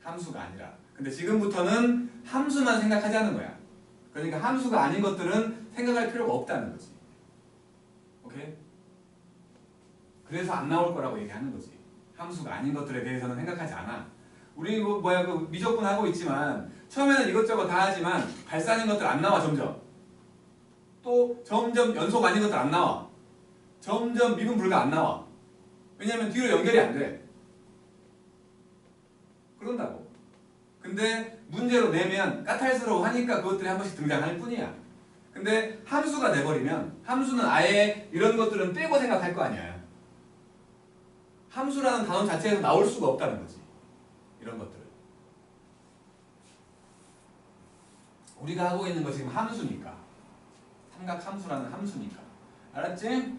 함수가 아니라. 근데 지금부터는 함수만 생각하자는 거야. 그러니까 함수가 아닌 것들은 생각할 필요가 없다는 거지. 오케이? 그래서 안 나올 거라고 얘기하는 거지. 함수가 아닌 것들에 대해서는 생각하지 않아. 우리 그 미적분 하고 있지만 처음에는 이것저것 다 하지만 발산인 것들 안 나와 점점. 또 점점 연속 아닌 것들 안 나와. 점점 미분 불가 안 나와. 왜냐면 뒤로 연결이 안 돼. 그런다고. 근데 문제로 내면 까탈스러워 하니까 그것들이 한 번씩 등장할 뿐이야. 근데 함수가 돼버리면 함수는 아예 이런 것들은 빼고 생각할 거 아니야. 함수라는 단원 자체에서 나올 수가 없다는 거지. 이런 것들은. 우리가 하고 있는 거 지금 함수니까. 삼각함수라는 함수니까. 알았지?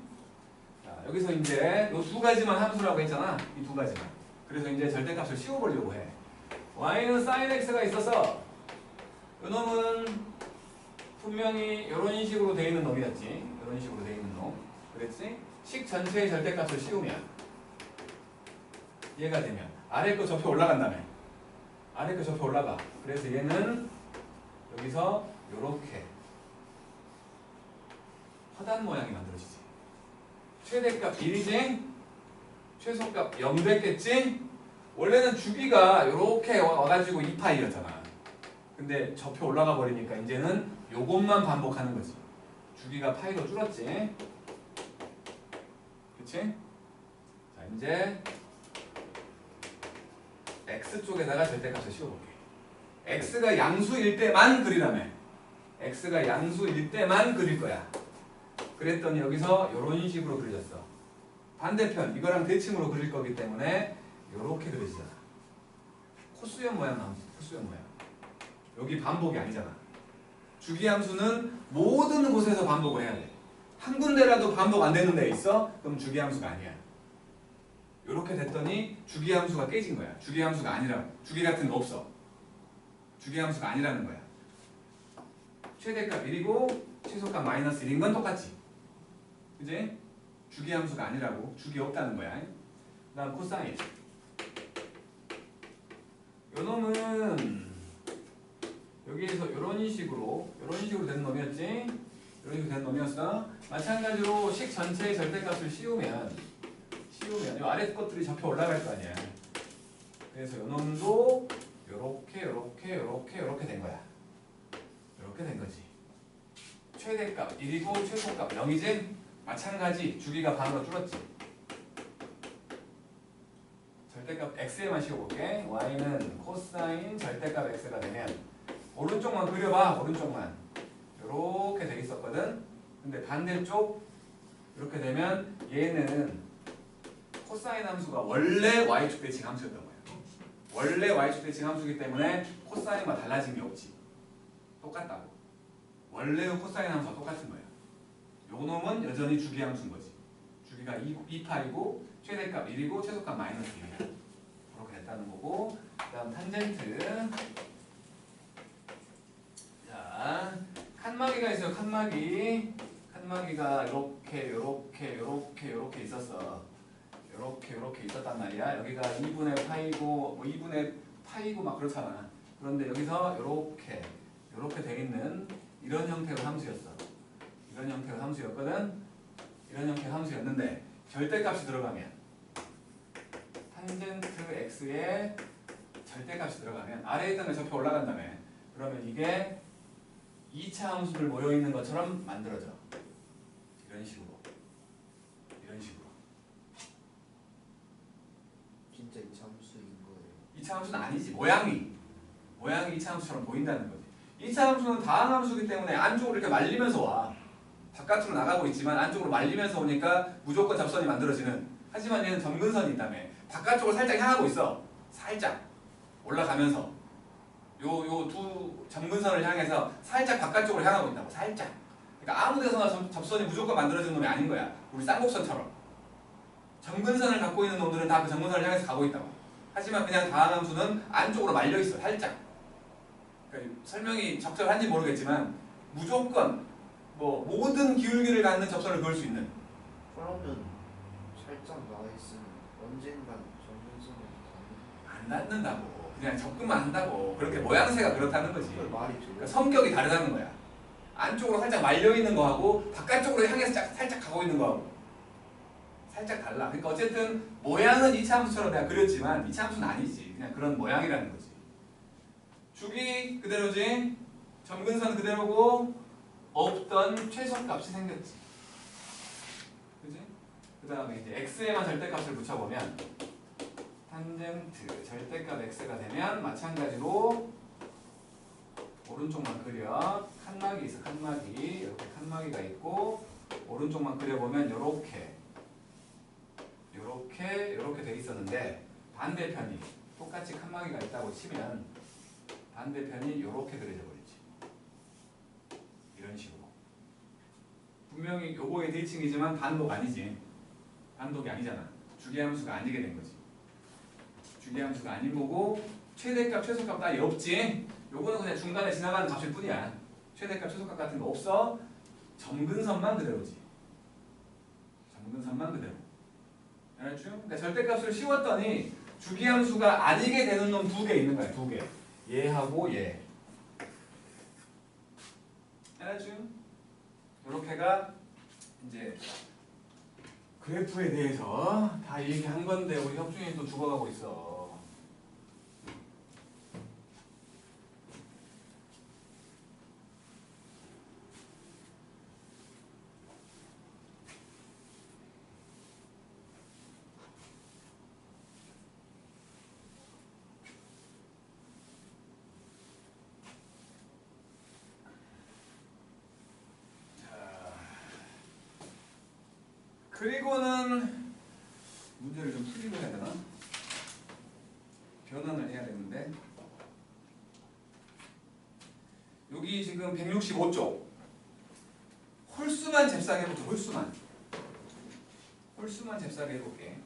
자, 여기서 이제 이 두 가지만 함수라고 했잖아. 이 두 가지만. 그래서 이제 절대값을 씌워보려고 해. y는 sin x가 있어서 이놈은 분명히 이런 식으로 돼 있는 놈이었지. 이런 식으로 돼 있는 놈. 그랬지? 식 전체의 절대값을 씌우면 얘가 되면 아래 거 접혀 올라간다며. 아래 거 접혀 올라가. 그래서 얘는 여기서 요렇게 허단 모양이 만들어지지. 최대값 1이지? 최소값 0 됐겠지? 원래는 주기가 요렇게 와가지고 2파이였잖아. 근데 접혀 올라가 버리니까 이제는 요것만 반복하는 거지. 주기가 파이로 줄었지? 그치? 자, 이제 X쪽에다가 절대값을 씌워볼게. X가 양수일 때만 그리라며. X가 양수일 때만 그릴 거야. 그랬더니 여기서 이런 식으로 그려졌어. 반대편 이거랑 대칭으로 그릴 거기 때문에 이렇게 그려지잖아. 코수염 모양 나오지. 코수염 모양. 여기 반복이 아니잖아. 주기함수는 모든 곳에서 반복을 해야 돼. 한 군데라도 반복 안 되는 데 있어? 그럼 주기함수가 아니야. 이렇게 됐더니 주기함수가 깨진 거야. 주기함수가 아니라고. 주기 같은 거 없어. 주기함수가 아니라는 거야. 최대값 1이고 최소값 마이너스 1인 건 똑같지. 그지? 주기함수가 아니라고. 주기 없다는 거야. 그 다음 코사인. 요놈은 여기에서 이런 식으로 된 놈이었지? 이런 식으로 된 놈이었어. 마찬가지로 식 전체의 절대값을 씌우면 이 아래 것들이 접혀 올라갈 거 아니야. 그래서 요 놈도 요렇게 된 거야. 요렇게 된 거지. 최대값 1이고 최소값 0이지? 마찬가지 주기가 반으로 줄었지. 절대값 x에만 씌워볼게. y는 코사인 절대값 x가 되면 오른쪽만 그려봐. 오른쪽만 요렇게 돼 있었거든. 근데 반대쪽 이렇게 되면 얘는 코사인 함수가 원래 y축 대칭 함수였던 거예요. 원래 y축 대칭 함수이기 때문에 코사인과 달라진 게 없지. 똑같다고. 원래의 코사인 함수와 똑같은 거예요. 요 놈은 여전히 주기 함수인 거지. 주기가 2파이고 최대값 1이고 최소값 마이너스 1이야. 그렇게 됐다는 거고. 그 다음 탄젠트. 자, 칸막이가 있어요. 칸막이가 이렇게 있었어. 이렇게 있었단 말이야. 여기가 2분의 파이고 뭐 2분의 파이고 막 그렇잖아. 그런데 여기서 요렇게 돼 있는 이런 형태의 함수였어. 이런 형태의 함수였거든. 이런 형태의 함수였는데 절대값이 들어가면 탄젠트 x에 절대값이 들어가면 아래에 있던 게 접혀 올라간다며. 그러면 이게 2차 함수들 모여있는 것처럼 만들어져. 이런 식으로. 이런 식으로. 진짜 이 함수인 거예요. 2차 함수는 아니지. 모양이 2차 함수처럼 보인다는 거지. 2차 함수는 다항 함수이기 때문에 안쪽으로 이렇게 말리면서 와. 바깥으로 나가고 있지만 안쪽으로 말리면서 오니까 무조건 접선이 만들어지는. 하지만 얘는 점근선이 있다며. 바깥쪽으로 살짝 향하고 있어. 살짝 올라가면서 요 두 점근선을 향해서 살짝 바깥쪽으로 향하고 있다고. 살짝. 그러니까 아무 데서나 접선이 무조건 만들어지는 놈이 아닌 거야. 우리 쌍곡선처럼. 점근선을 갖고 있는 놈들은 다 그 점근선을 향해서 가고 있다고. 하지만 그냥 다항함수는 안쪽으로 말려 있어. 살짝. 그러니까 설명이 적절한지 모르겠지만 무조건 뭐 모든 기울기를 갖는 접선을 그을 수 있는. 그러면 살짝 나와 있으면 언젠간 정근선을 안 닿는다고. 그냥 접근만 한다고. 그렇게 모양새가 그렇다는 거지. 그 말이 돼요? 그러니까 성격이 다르다는 거야. 안쪽으로 살짝 말려 있는 거하고 바깥쪽으로 향해서 살짝 가고 있는 거하고 살짝 달라. 그러니까 어쨌든 모양은 2차 함수처럼 내가 그렸지만 2차 함수는 아니지. 그냥 그런 모양이라는 거지. 주기 그대로지. 점근선 그대로고 없던 최소값이 생겼지. 그지? 그 다음에 이제 x에만 절대값을 붙여보면 탄젠트 절대값 x가 되면 마찬가지로 오른쪽만 그려. 칸막이 있어. 칸막이. 이렇게 칸막이가 있고 오른쪽만 그려보면 요렇게 돼 있었는데 반대편이 똑같이 칸막이가 있다고 치면 반대편이 요렇게 그려져 버리지. 이런 식으로. 분명히 요거의 대칭이지만 반복 아니지. 반복이 아니잖아. 주기함수가 아니게 된 거지. 주기함수가 아닌 거고 최대값, 최소값 따위 없지. 요거는 그냥 중간에 지나가는 값일 뿐이야. 최대값, 최소값 같은 거 없어. 점근선만 그대로지. 점근선만 그대로. 알았죠? 그러니까 절대값을 씌웠더니 주기함수가 아니게 되는 놈 두 개 있는 거야. 두 개. 얘하고 얘. 알았죠? 요렇게가 이제 그래프에 대해서 다 얘기한 건데 우리 혁준이 또 죽어가고 있어. 그리고는 문제를 좀 풀리고 해야 되나? 변환을 해야 되는데 여기 지금 165쪽 홀수만 잽싸게 해볼게. 홀수만 잽싸게 해볼게.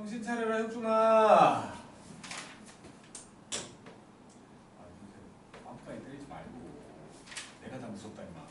정신 차려라 혁준아. 아, 깜빡이 때리지 말고. 내가 다 무섭다 임마.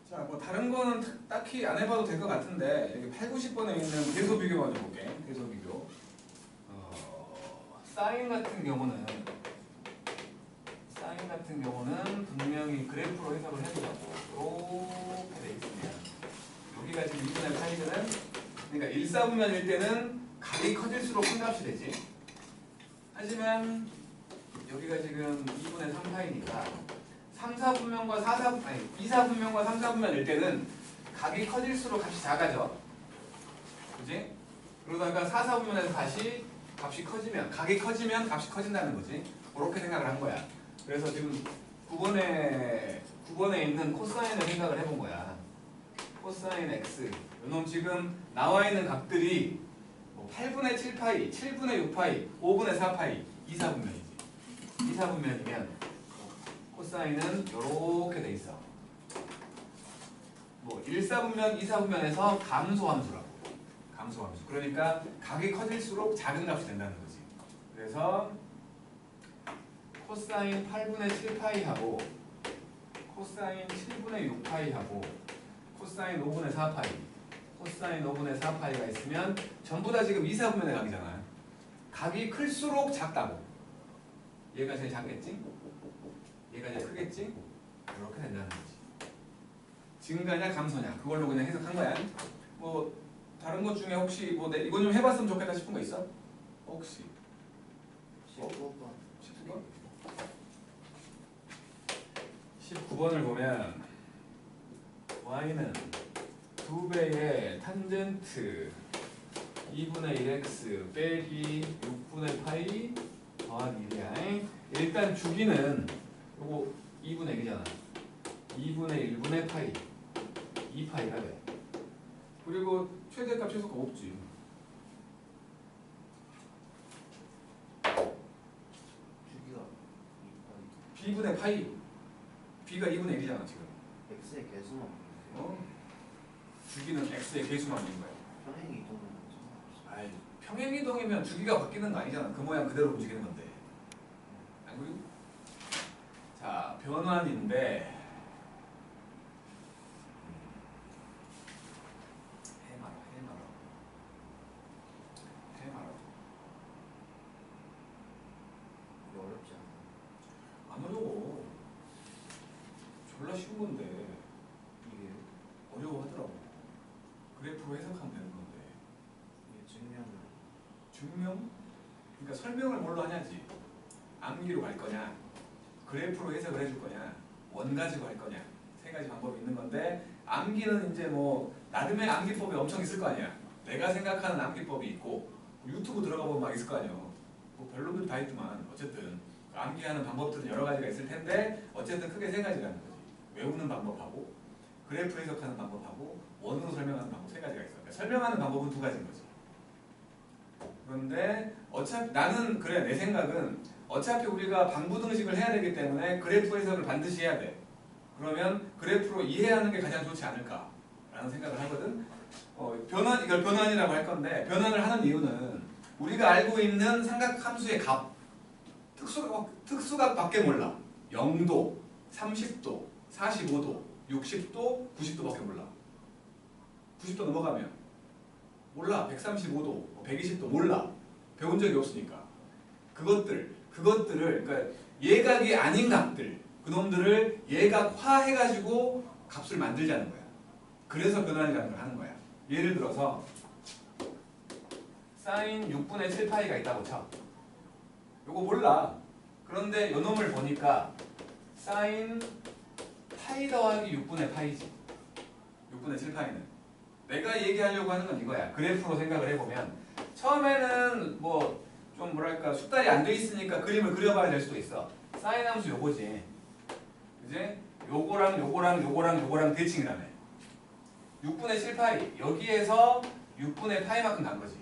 자, 뭐 다른 거는 딱히 안 해봐도 될 것 같은데 여기 8, 90번에 있는 계소 비교 먼저 볼게. 계소 비교. 사인 같은 경우는 분명히 그래프로 해석을 해보자고. 이렇게 돼 있으면 여기가 지금 2분의 8이거든. 그러니까 1, 4분면일 때는 각이 커질수록 큰 값이 되지. 하지만 여기가 지금 2분의 3파이니까 3, 4분면과 2, 4분면과 3, 4분면일 때는 각이 커질수록 값이 작아져. 그지? 그러다가 4, 4분면에서 다시 값이 커지면, 각이 커지면 값이 커진다는 거지. 그렇게 생각을 한 거야. 그래서 지금 9번에 있는 코사인을 생각을 해본 거야. 코사인 x. 이놈 지금 나와 있는 값들이 뭐 8분의 7파이, 7분의 6파이, 5분의 4파이, 2, 4분면이지. 2, 4분면이면 코사인은 이렇게 돼 있어. 뭐 1, 4분면, 2, 4분면에서 감소함수라고. 감소함수. 그러니까 각이 커질수록 작은 값이 된다는 거지. 그래서 코사인 8분의 7파이하고 코사인 7분의 6파이하고 코사인 5분의 4파이, 코사인 5분의 4파이가 있으면 전부 다 지금 2, 4분면의 각이잖아요. 각이 클수록 작다고. 얘가 제일 작겠지? 얘가 제일 크겠지? 이렇게 된다는 거지. 증가냐 감소냐 그걸로 그냥 해석한 거야. 뭐 다른 것 중에 혹시 뭐 이거 좀 해봤으면 좋겠다 싶은 거 있어? 혹시 19번 19번? 19번을 보면 y는 2배의 탄젠트 2분의 1x 빼기 6분의 파이 더하기 1이야. 일단 주기는 요거 2분의 1이잖아. 2분의 1분의 파이 2파이가 돼. 그리고 최대값 최소값 없지. 주기가 2파이 b분의 파이 b가 2분의 1이잖아 지금. x의 개수만 보세요. 주기는 x의 개수만 있는 거야. 평행 이동은 상관없어. 아이, 평행이동이면 주기가 바뀌는 거 아니잖아. 그 모양 그대로 움직이는 건데. 아니고. 자, 변환인데 해마라. 이게 어렵지 않아. 안 어려워. 졸라 쉬운 건데 이게 어려워하더라고. 그래프로 해석하면 되는 건데. 이게 증명을 증명? 그러니까 설명을 뭘로 하냐지. 암기로 갈 거냐, 그래프로 해석을 해줄 거냐, 원 가지고 할 거냐, 세 가지 방법이 있는 건데 암기는 이제 뭐 나름의 암기법이 엄청 있을 거 아니야. 내가 생각하는 암기법이 있고 유튜브 들어가 보면 막 있을 거 아니에요. 뭐 별로들 다 있지만 어쨌든 그 암기하는 방법들은 여러 가지가 있을 텐데 어쨌든 크게 세 가지라는 거지. 외우는 방법하고 그래프 해석하는 방법하고 원으로 설명하는 방법 세 가지가 있어. 그러니까 설명하는 방법은 두 가지인 거지. 그런데 어차피 나는 그래 내 생각은 어차피 우리가 방부등식을 해야 되기 때문에 그래프 해석을 반드시 해야 돼. 그러면 그래프로 이해하는 게 가장 좋지 않을까라는 생각을 하거든. 이걸 변환이라고 할 건데 변환을 하는 이유는 우리가 알고 있는 삼각함수의 값 특수값밖에 몰라. 0도, 30도, 45도, 60도, 90도밖에 몰라. 90도 넘어가면 몰라. 135도, 120도 몰라. 배운 적이 없으니까. 그것들을 그러니까 예각이 아닌 값들 그놈들을 예각화 해가지고 값을 만들자는 거야. 그래서 변환이라는 걸 하는 거야. 예를 들어서 사인 6분의 7파이가 있다고 쳐. 요거 몰라. 그런데 요 놈을 보니까 사인 파이 더하기 6분의 파이지. 6분의 7파이는. 내가 얘기하려고 하는 건 이거야. 그래프로 생각을 해보면 처음에는 뭐 좀 뭐랄까 숙달이 안 돼 있으니까 그림을 그려봐야 될 수도 있어. 사인 함수 요거지. 이제 요거랑 대칭이라며. 6분의 7파이 여기에서 6분의 파이만큼 간 거지.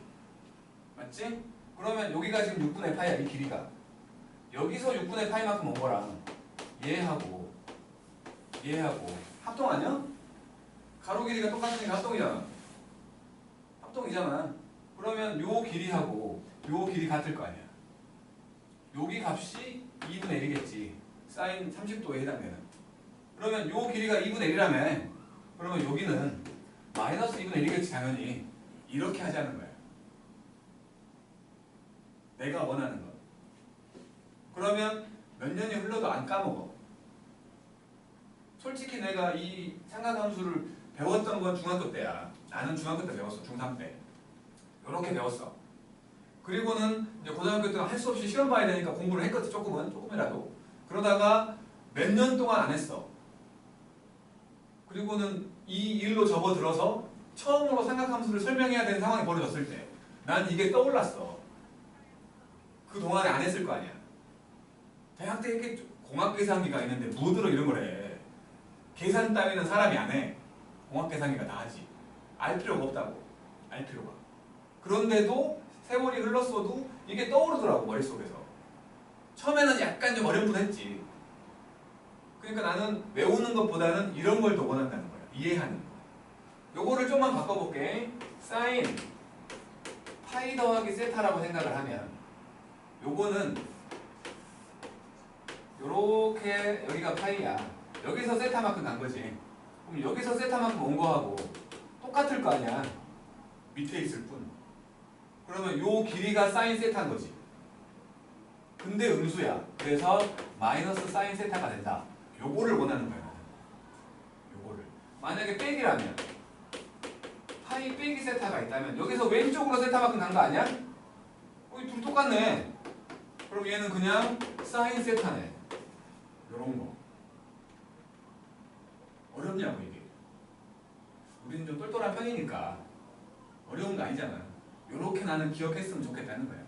맞지? 그러면 여기가 지금 6분의 파이야. 이 길이가. 여기서 6분의 파이만큼 온 거랑 얘하고 합동 아니야? 가로 길이가 똑같으니까 합동이잖아. 합동이잖아. 그러면 요 길이하고 요 길이 같을 거 아니야. 여기 값이 2분의 1이겠지. 사인 30도에 해당되는. 그러면 요 길이가 2분의 1이라며. 그러면 여기는 마이너스 2분의 1이겠지 당연히. 이렇게 하자는 거야. 내가 원하는 거. 그러면 몇 년이 흘러도 안 까먹어. 솔직히 내가 이 삼각함수를 배웠던 건 중학교 때야. 나는 중학교 때 배웠어. 중3 때. 이렇게 배웠어. 그리고는 이제 고등학교 때는 할 수 없이 시험 봐야 되니까 공부를 했거든. 조금이라도. 그러다가 몇 년 동안 안 했어. 그리고는 이 일로 접어들어서 처음으로 삼각함수를 설명해야 되는 상황이 벌어졌을 때 난 이게 떠올랐어. 그 동안에 안 했을 거 아니야. 대학 때 이렇게 공학계산기가 있는데 무드로 이런 걸 해. 계산 따위는 사람이 안 해. 공학계산기가 다 하지. 알 필요가 없다고. 알 필요가. 그런데도 세월이 흘렀어도 이게 떠오르더라고 머릿속에서. 처음에는 약간 좀 어렴풋했지. 그러니까 나는 외우는 것보다는 이런 걸 더 원한다는 거야. 이해하는 거. 요거를 좀만 바꿔볼게. 사인 파이 더하기 세타라고 생각을 하면 요거는 요렇게 여기가 파이야. 여기서 세타만큼 간 거지. 그럼 여기서 세타만큼 온 거하고 똑같을 거 아니야. 밑에 있을 뿐. 그러면 요 길이가 사인 세타인 거지. 근데 음수야. 그래서 마이너스 사인 세타가 된다. 요거를 원하는 거야. 요거를. 만약에 빼기라면 파이 빼기 세타가 있다면 여기서 왼쪽으로 세타만큼 간 거 아니야? 이 둘이 똑같네. 그럼 얘는 그냥 사인 세타네. 요런 거. 어렵냐고 이게. 우리는 좀 똘똘한 편이니까 어려운 거 아니잖아. 요렇게 나는 기억했으면 좋겠다는 거야.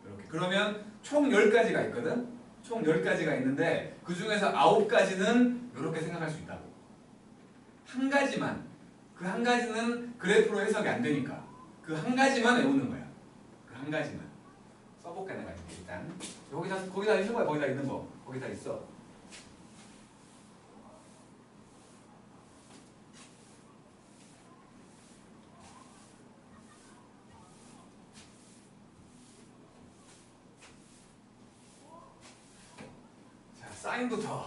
이렇게. 그러면 총 10가지가 있거든? 총 10가지가 있는데 그 중에서 9가지는 이렇게 생각할 수 있다고. 한 가지만. 그 한 가지는 그래프로 해석이 안 되니까 그 한 가지만 외우는 거야. 그 한 가지만. 써볼게 내가 일단. 거기다 있는 거야. 거기다 있는 거. 거기다 있어. 사인부터.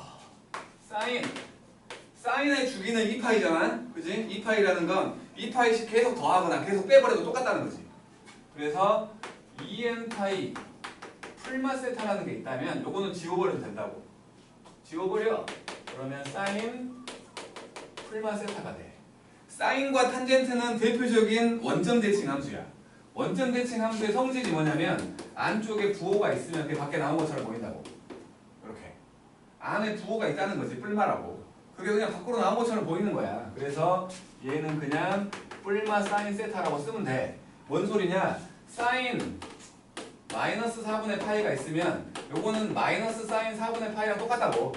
사인의 주기는 2파이잖아. 그지? 2파이라는 건 2파이씩 계속 더하거나 계속 빼버려도 똑같다는 거지. 그래서 2n파이 풀마 세타라는 게 있다면 요거는 지워버려도 된다고. 지워버려. 그러면 사인 풀마 세타가 돼. 사인과 탄젠트는 대표적인 원점 대칭 함수야. 원점 대칭 함수의 성질이 뭐냐면 안쪽에 부호가 있으면 그게 밖에 나온 것처럼 보인다고. 안에 부호가 있다는 거지. 뿔마라고. 그게 그냥 밖으로 나온 것처럼 보이는 거야. 그래서 얘는 그냥 뿔마 사인 세타라고 쓰면 돼. 뭔 소리냐? 사인 마이너스 4분의 파이가 있으면 요거는 마이너스 사인 4분의 파이랑 똑같다고.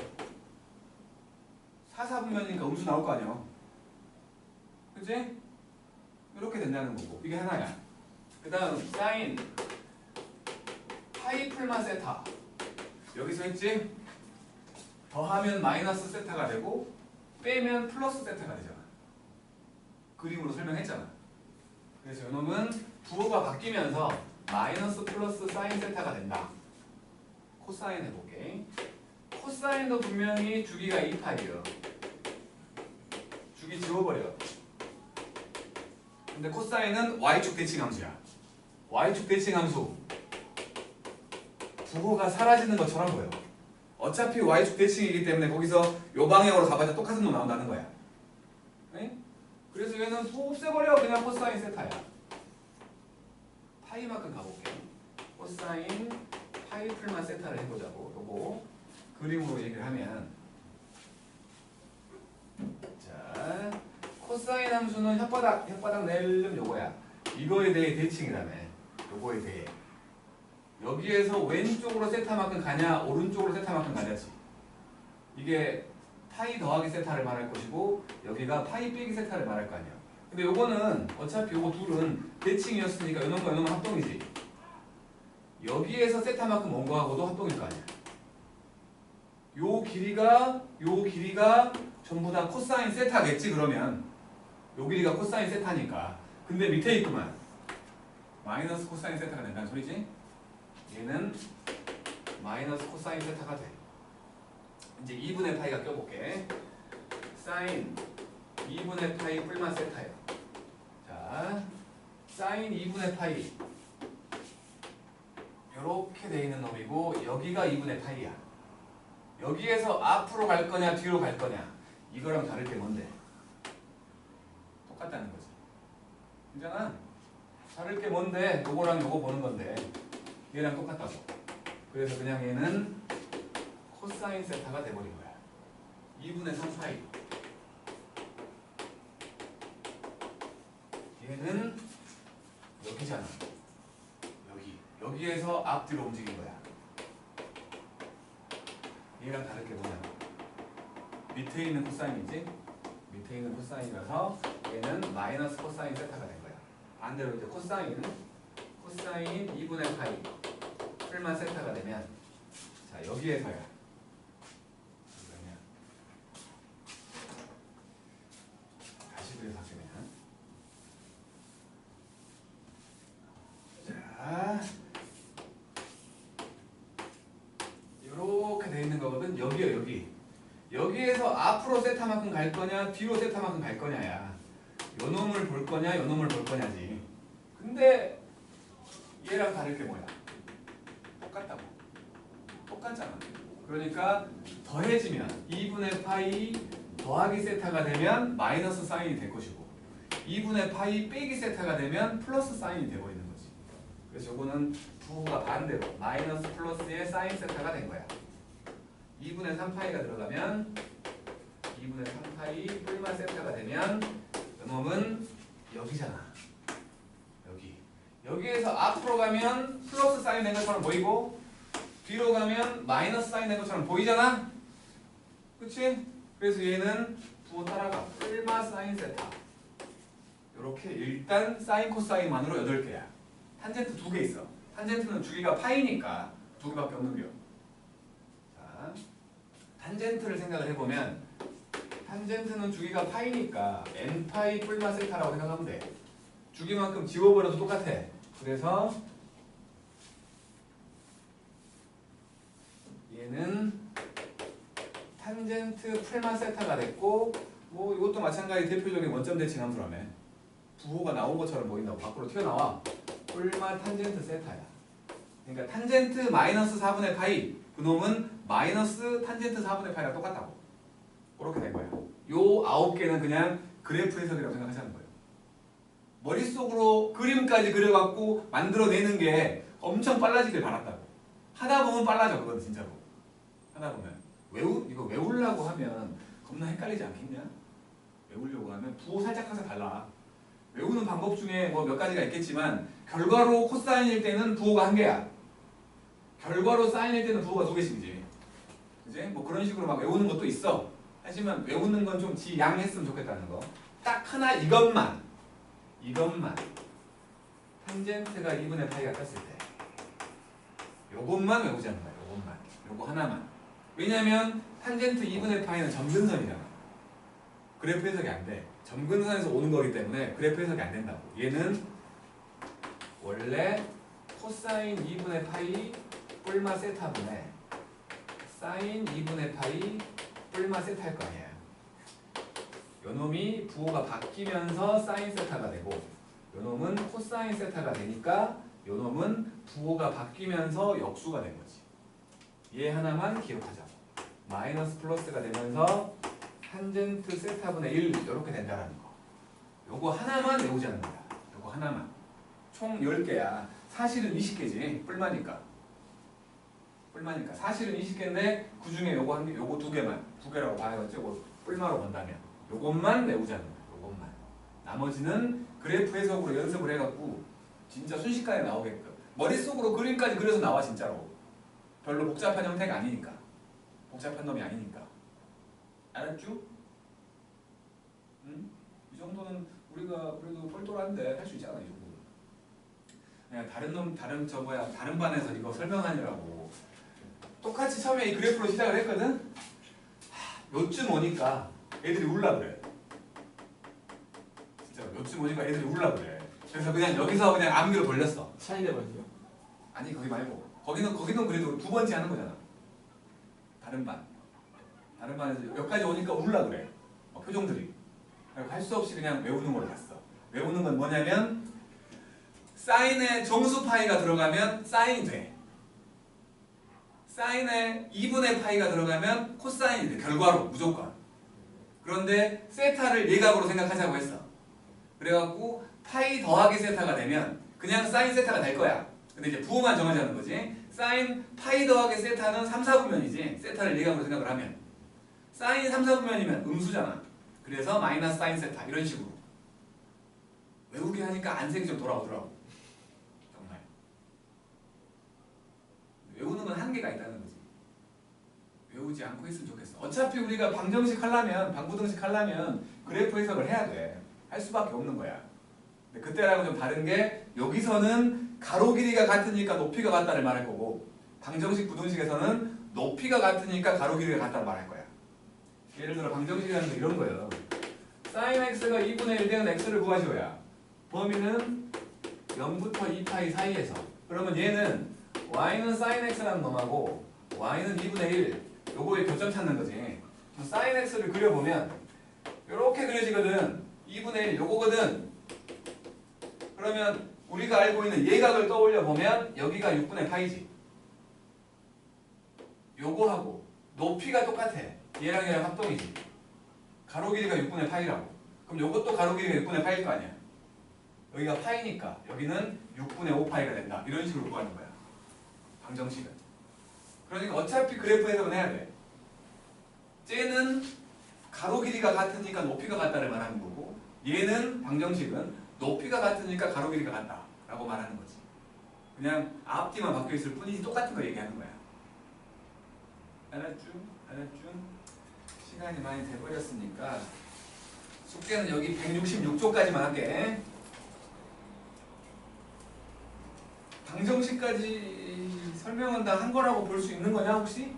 4분면이니까 음수 나올 거 아니야. 그치? 이렇게 된다는 거고. 이게 하나야. 그 다음 사인 파이 풀마 세타. 여기서 했지? 더하면 마이너스 세타가 되고 빼면 플러스 세타가 되잖아. 그림으로 설명했잖아. 그래서 이놈은 부호가 바뀌면서 마이너스 플러스 사인 세타가 된다. 코사인 해볼게. 코사인도 분명히 주기가 2파이에요. 주기 지워버려. 근데 코사인은 y축 대칭 함수야. y축 대칭 함수. 부호가 사라지는 것처럼 보여. 어차피 y축 대칭이기 때문에 거기서 요 방향으로 가봐야 똑같은 놈 나온다는 거야. 네? 그래서 얘는 부호 없애버려. 그냥 코사인 세타야. 파이만큼 가볼게. 코사인 파이 풀만 세타를 해보자고. 요거 그림으로 얘기를 하면, 자, 코사인 함수는 혓바닥 낼름 요거야. 이거에 대해 대칭이라며. 요거에 대해. 여기에서 왼쪽으로 세타만큼 가냐 오른쪽으로 세타만큼 가냐지. 이게 파이 더하기 세타를 말할 것이고 여기가 파이 빼기 세타를 말할 거 아니야. 근데 요거는 어차피 요거 둘은 대칭이었으니까 요놈과 요놈은 합동이지. 여기에서 세타만큼 온 거하고도 합동일 거 아니야. 요 길이가 전부 다 코사인 세타겠지. 그러면 요 길이가 코사인 세타니까. 근데 밑에 있구만. 마이너스 코사인 세타가 된다는 소리지. 얘는 마이너스 코사인 세타가 돼. 이제 2분의 파이가 껴볼게. 사인 2분의 파이 뿔만 세타예요. 자, 사인 2분의 파이 이렇게 돼 있는 놈이고 여기가 2분의 파이야. 여기에서 앞으로 갈 거냐 뒤로 갈 거냐 이거랑 다를 게 뭔데? 똑같다는 거지. 그잖아. 다를 게 뭔데? 요거랑 요거 보는 건데 얘랑 똑같다고. 그래서 그냥 얘는 코사인 세타가 돼버린 거야. 2분의 3 파이. 얘는 여기잖아. 여기에서 앞뒤로 움직인 거야. 얘랑 다를 게 뭐냐? 밑에 있는 코사인이지? 밑에 있는 코사인이라서 얘는 마이너스 코사인 세타가 된 거야. 반대로 이제 코사인 2분의 파이 풀만 세타가 되면, 자, 여기에서야. 다시 그려 바꾸면, 자, 이렇게 돼 있는 거거든. 여기요, 여기. 여기에서 앞으로 세타만큼 갈 거냐 뒤로 세타만큼 갈 거냐야. 요 놈을 볼 거냐 요 놈을 볼 거냐지. 근데 얘랑 다를 게 뭐야? 똑같다고. 똑같잖아. 그러니까 더해지면 2분의 파이 더하기 세타가 되면 마이너스 사인이 될 것이고 2분의 파이 빼기 세타가 되면 플러스 사인이 돼버리는 거지. 그래서 요거는 부호가 반대로 마이너스 플러스의 사인 세타가 된 거야. 2분의 3파이가 들어가면 2분의 3파이 뿔만 세타가 되면 이놈은 여기잖아. 여기에서 앞으로 가면 플러스 사인 된 것처럼 보이고 뒤로 가면 마이너스 사인 된 것처럼 보이잖아. 그치? 그래서 얘는 부호 따라가. 뿔마 사인 세타. 이렇게 일단 사인 코사인만으로 8개야. 탄젠트 2개 있어. 탄젠트는 주기가 파이니까 2개밖에 없는 겨. 자, 탄젠트를 생각을 해보면 탄젠트는 주기가 파이니까 n파이 뿔마 세타라고 생각하면 돼. 주기만큼 지워버려도 똑같아. 그래서 얘는 탄젠트 풀만 세타가 됐고, 뭐 이것도 마찬가지 대표적인 원점 대칭 함수라며. 부호가 나온 것처럼 보인다고. 밖으로 튀어나와. 풀만 탄젠트 세타야. 그러니까 탄젠트 마이너스 4분의 파이, 그놈은 마이너스 탄젠트 4분의 파이랑 똑같다고. 그렇게 된 거야. 요 9개는 그냥 그래프 해석이라고 생각하자는 거예요. 머릿속으로 그림까지 그려갖고 만들어내는 게 엄청 빨라지길 바랐다고. 하다 보면 빨라져. 그건 진짜로. 하다 보면 이거 외우려고 하면 겁나 헷갈리지 않겠냐? 외우려고 하면 부호 살짝 항상 달라. 외우는 방법 중에 뭐 몇 가지가 있겠지만 결과로 코사인일 때는 부호가 1개야. 결과로 사인일 때는 부호가 2개씩이지. 그지? 뭐 그런 식으로 막 외우는 것도 있어. 하지만 외우는 건 좀 지양했으면 좋겠다는 거. 딱 하나 이것만 탄젠트가 2분의 파이가 떴을 때 요것만 외우자는 거야. 요것만. 요거 하나만. 왜냐면 탄젠트 2분의 파이는 점근선이잖아. 그래프 해석이 안 돼. 점근선에서 오는 거기 때문에 그래프 해석이 안 된다고. 얘는 원래 코사인 2분의 파이 뿔마 세타분의 사인 2분의 파이 뿔마 세타일 거 아니야. 요놈이 부호가 바뀌면서 사인 세타가 되고 요놈은 코사인 세타가 되니까 요놈은 부호가 바뀌면서 역수가 된 거지. 얘 하나만 기억하자고. 마이너스 플러스가 되면서 탄젠트 세타분의 1 이렇게 된다라는 거. 요거 하나만 외우자는 거야. 요거 하나만. 총 10개야. 사실은 20개지. 뿔마니까. 뿔마니까. 사실은 20개인데 그 중에 요거 한 개, 요거 2개만. 2개라고 봐야겠지. 요거 뿔마로 본다면. 요것만 외우자는 거야. 요것만. 나머지는 그래프 해석으로 연습을 해갖고 진짜 순식간에 나오게끔. 머릿속으로 그림까지 그려서 나와 진짜로. 별로 복잡한 형태가 아니니까. 복잡한 놈이 아니니까. 알았죠? 응? 이 정도는 우리가 그래도 똘똘한데 할 수 있잖아. 이 정도는. 그냥 다른 반에서 이거 설명하느라고 똑같이 처음에 이 그래프로 시작을 했거든? 요쯤 오니까 애들이 울라 그래. 진짜 요쯤 오니까 애들이 울라 그래. 그래서 그냥 여기서 그냥 암기로 돌렸어. 차이대 말이요? 아니 거기 말고 거기는 그래도 2번째 하는 거잖아. 다른 반에서 여기까지 오니까 울라 그래. 표정들이. 할 수 없이 그냥 외우는 걸로 갔어. 외우는 건 뭐냐면 사인에 정수 파이가 들어가면 사인이 돼. 사인에 2분의 파이가 들어가면 코사인이 돼. 결과로 무조건. 그런데 세타를 예각으로 생각하자고 했어. 그래갖고 파이 더하기 세타가 되면 그냥 사인 세타가 될 거야. 근데 이제 부호만 정하자는 거지. 사인 파이 더하기 세타는 3, 4분면이지. 세타를 예각으로 생각을 하면. 사인 3, 4분면이면 음수잖아. 그래서 마이너스 사인 세타 이런 식으로. 외우게 하니까 안색이 좀 돌아오더라고. 정말. 외우는 건 한계가 있다는 거지. 외우지 않고 했으면 좋겠어. 어차피 우리가 방정식 하려면, 방부등식 하려면 그래프 해석을 해야 돼. 할 수밖에 없는 거야. 근데 그때랑은 좀 다른 게 여기서는 가로 길이가 같으니까 높이가 같다를 말할 거고 방정식 부등식에서는 높이가 같으니까 가로 길이가 같다를 말할 거야. 예를 들어 방정식이라는 게 이런 거예요. sin x가 2분의 1 되는 x를 구하시오야. 범위는 0부터 2파이 사이에서. 그러면 얘는 y는 sin x라는 놈하고 y는 2분의 1 요거의 교점 찾는 거지. sin x를 그려보면 이렇게 그려지거든. 2분의 1 요거거든. 그러면 우리가 알고 있는 예각을 떠올려 보면 여기가 6분의 파이지. 요거하고 높이가 똑같아. 얘랑 얘랑 합동이지. 가로 길이가 6분의 파이라고. 그럼 요것도 가로 길이가 6분의 파이일 거 아니야. 여기가 파이니까 여기는 6분의 5파이가 된다. 이런 식으로 구하는 거야. 방정식은. 그러니까 어차피 그래프 해석은 해야 돼. 쟤는 가로 길이가 같으니까 높이가 같다를 말하는 거고 얘는 방정식은 높이가 같으니까 가로 길이가 같다 라고 말하는 거지. 그냥 앞뒤만 바뀌어 있을 뿐이지 똑같은 거 얘기하는 거야. 알았죠? 알았죠? 시간이 많이 돼버렸으니까 숙제는 여기 166쪽까지만 할게. 방정식까지 설명은 다 한 거라고 볼 수 있는 거냐 혹시?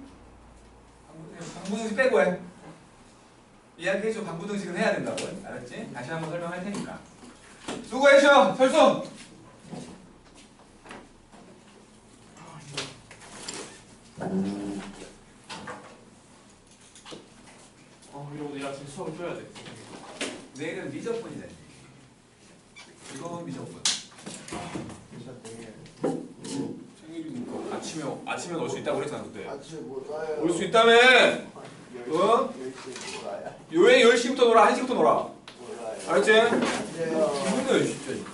방부등식 빼고 해. 이야기해줘. 방부등식은 해야 된다고. 알았지? 다시 한번 설명할 테니까. 수고해줘. 설송. 이러고 내일 아침 수업을 줘야 돼. 내일은 미적분이다. 이건 미적분. 생일이니까 아침에 올 수 있다고 그랬잖아 그때. 아침 못 와요. 올 수 있다며. 어? 10시 몰라요. 왜 10시부터 놀아? 1시부터 놀아. 몰라요. 알았지? 안돼요. 기분이 진짜.